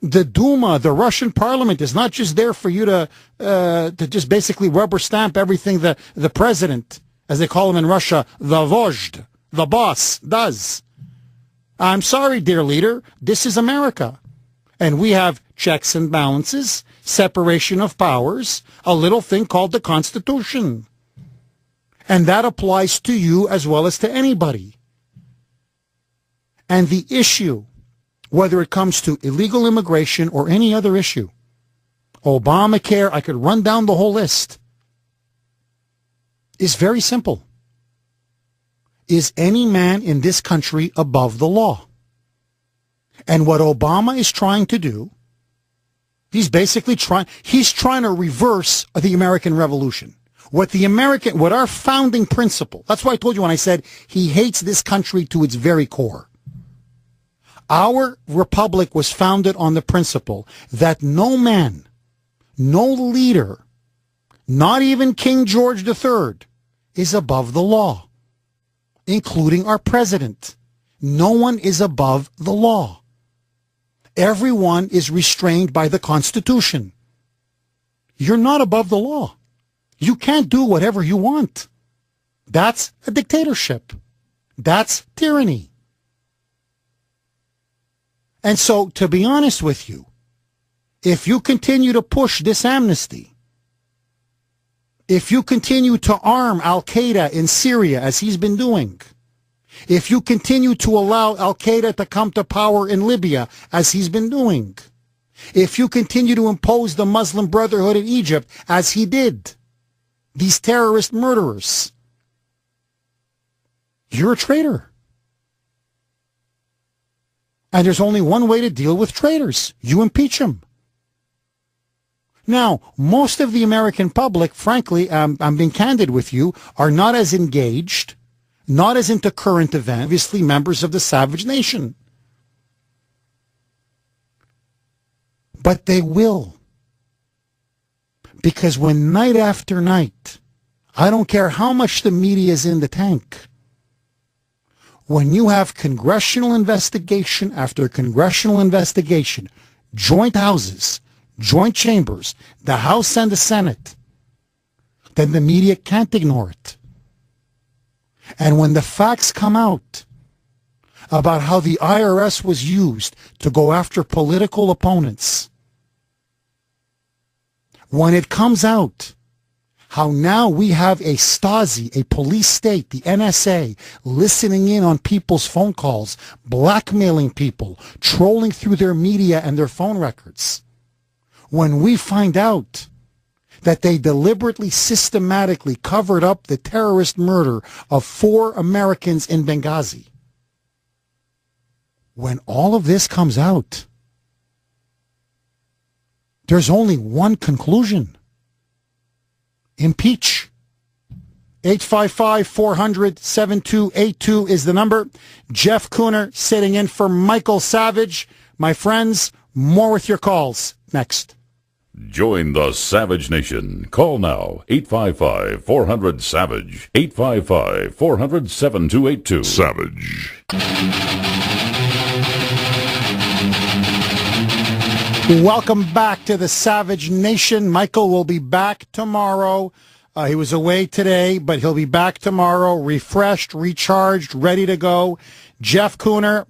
The Duma, the Russian parliament, is not just there for you to just basically rubber stamp everything the president, as they call him in Russia, the vozhd, the boss, does. I'm sorry, dear leader, this is America. And we have checks and balances, separation of powers, a little thing called the Constitution. And that applies to you as well as to anybody. And the issue, whether it comes to illegal immigration or any other issue, Obamacare, I could run down the whole list, is very simple. Is any man in this country above the law? And what Obama is trying to do, he's trying to reverse the American Revolution. What our founding principle, that's why I told you when I said he hates this country to its very core. Our republic was founded on the principle that no man, no leader, not even King George III, is above the law, including our president. No one is above the law. Everyone is restrained by the Constitution. You're not above the law. You can't do whatever you want. That's a dictatorship. That's tyranny. And so, to be honest with you, if you continue to push this amnesty, if you continue to arm Al-Qaeda in Syria as he's been doing, if you continue to allow Al-Qaeda to come to power in Libya as he's been doing, if you continue to impose the Muslim Brotherhood in Egypt as he did, these terrorist murderers, you're a traitor. And there's only one way to deal with traitors. You impeach them. Now, most of the American public, frankly, I'm being candid with you, are not as engaged, not as into current events, obviously members of the savage nation. But they will. Because when night after night, I don't care how much the media is in the tank, when you have congressional investigation after congressional investigation, joint houses, joint chambers, the House and the Senate, then the media can't ignore it. And when the facts come out about how the IRS was used to go after political opponents, when it comes out how now we have a Stasi, a police state, the NSA, listening in on people's phone calls, blackmailing people, trolling through their media and their phone records, when we find out that they deliberately, systematically covered up the terrorist murder of 4 Americans in Benghazi, when all of this comes out, there's only one conclusion. Impeach. 855-400-7282 is the number. Jeff Kuhner sitting in for Michael Savage. My friends, more with your calls next. Join the Savage Nation. Call now. 855-400-SAVAGE. 855-400-7282. Savage. Welcome back to the Savage Nation. Michael will be back tomorrow. He was away today, but he'll be back tomorrow, refreshed, recharged, ready to go. Jeff Kuhner,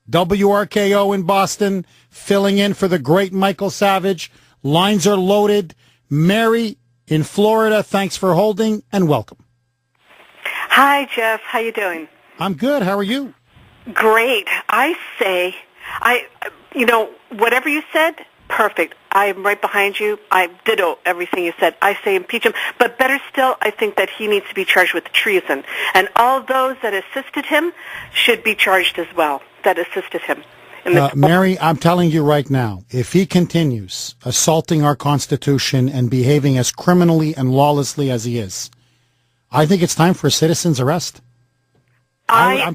WRKO in Boston, filling in for the great Michael Savage. Lines are loaded. Mary in Florida, thanks for holding and welcome. Hi, Jeff. How you doing? I'm good. How are you? Great. I say, whatever you said, perfect. I'm right behind you. I ditto everything you said. I say impeach him. But better still, I think that he needs to be charged with treason. And all those that assisted him should be charged as well, that assisted him. Mary, I'm telling you right now, if he continues assaulting our Constitution and behaving as criminally and lawlessly as he is, I think it's time for a citizen's arrest. My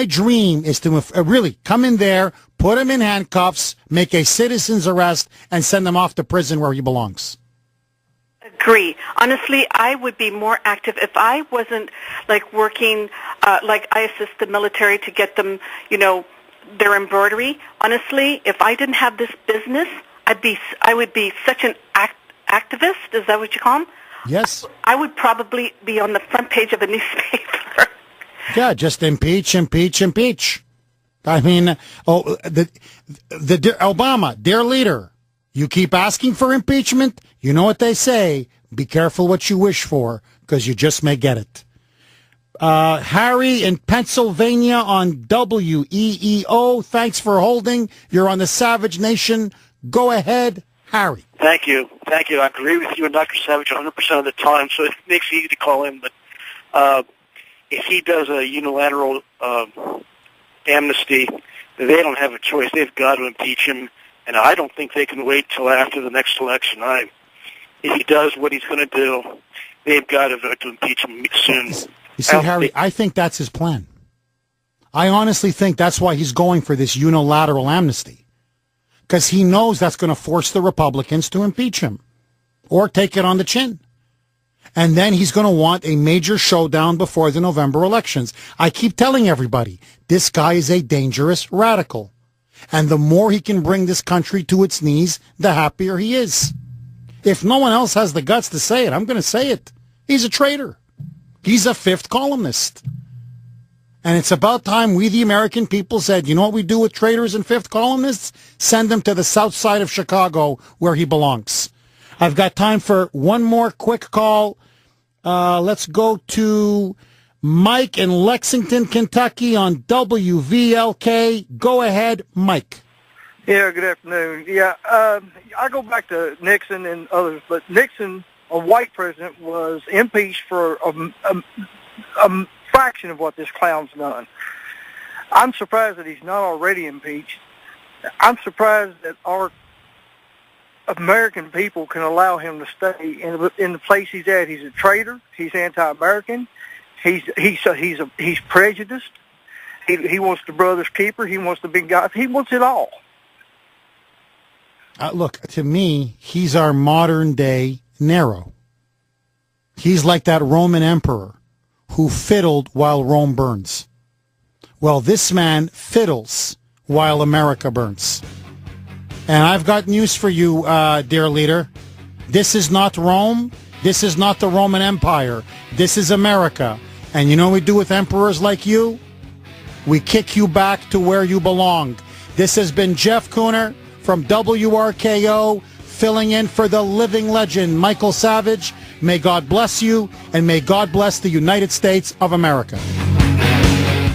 dream is to really come in there, put him in handcuffs, make a citizen's arrest, and send him off to prison where he belongs. Agree. Honestly, I would be more active if I wasn't working, like I assist the military to get them, their embroidery. Honestly, if I didn't have this business, I would be such an activist. Is that what you call them? Yes. I would probably be on the front page of a newspaper. Yeah, just impeach. I mean, the Obama, dear leader, you keep asking for impeachment. You know what they say. Be careful what you wish for, because you just may get it. Harry in Pennsylvania on WEEO. Thanks for holding. You're on the Savage Nation. Go ahead, Harry. Thank you. I agree with you and Dr. Savage 100% of the time, so it makes it easy to call in. But if he does a unilateral amnesty, they don't have a choice. They've got to impeach him, and I don't think they can wait till after the next election. If he does what he's going to do, they've got to vote to impeach him soon. You see, Harry, I think that's his plan. I honestly think that's why he's going for this unilateral amnesty, because he knows that's going to force the Republicans to impeach him or take it on the chin. And then he's going to want a major showdown before the November elections. I keep telling everybody, this guy is a dangerous radical. And the more he can bring this country to its knees, the happier he is. If no one else has the guts to say it, I'm going to say it. He's a traitor. He's a fifth columnist. And it's about time we, the American people, said, you know what we do with traitors and fifth columnists? Send them to the south side of Chicago where he belongs. I've got time for one more quick call. Let's go to Mike in Lexington, Kentucky on WVLK. Go ahead, Mike. Yeah, good afternoon. Yeah, I go back to Nixon and others, but Nixon, a white president, was impeached for a fraction of what this clown's done. I'm surprised that he's not already impeached. I'm surprised that our American people can allow him to stay in the place he's at. He's a traitor. He's anti-American. He's prejudiced. He wants the brother's keeper. He wants the big guy. He wants it all. Look, to me, he's our modern-day Nero. He's like that Roman emperor who fiddled while Rome burns. Well, this man fiddles while America burns. And I've got news for you, dear leader. This is not Rome. This is not the Roman Empire. This is America. And you know what we do with emperors like you? We kick you back to where you belong. This has been Jeff Kuhner from WRKO, filling in for the living legend, Michael Savage. May God bless you, and may God bless the United States of America.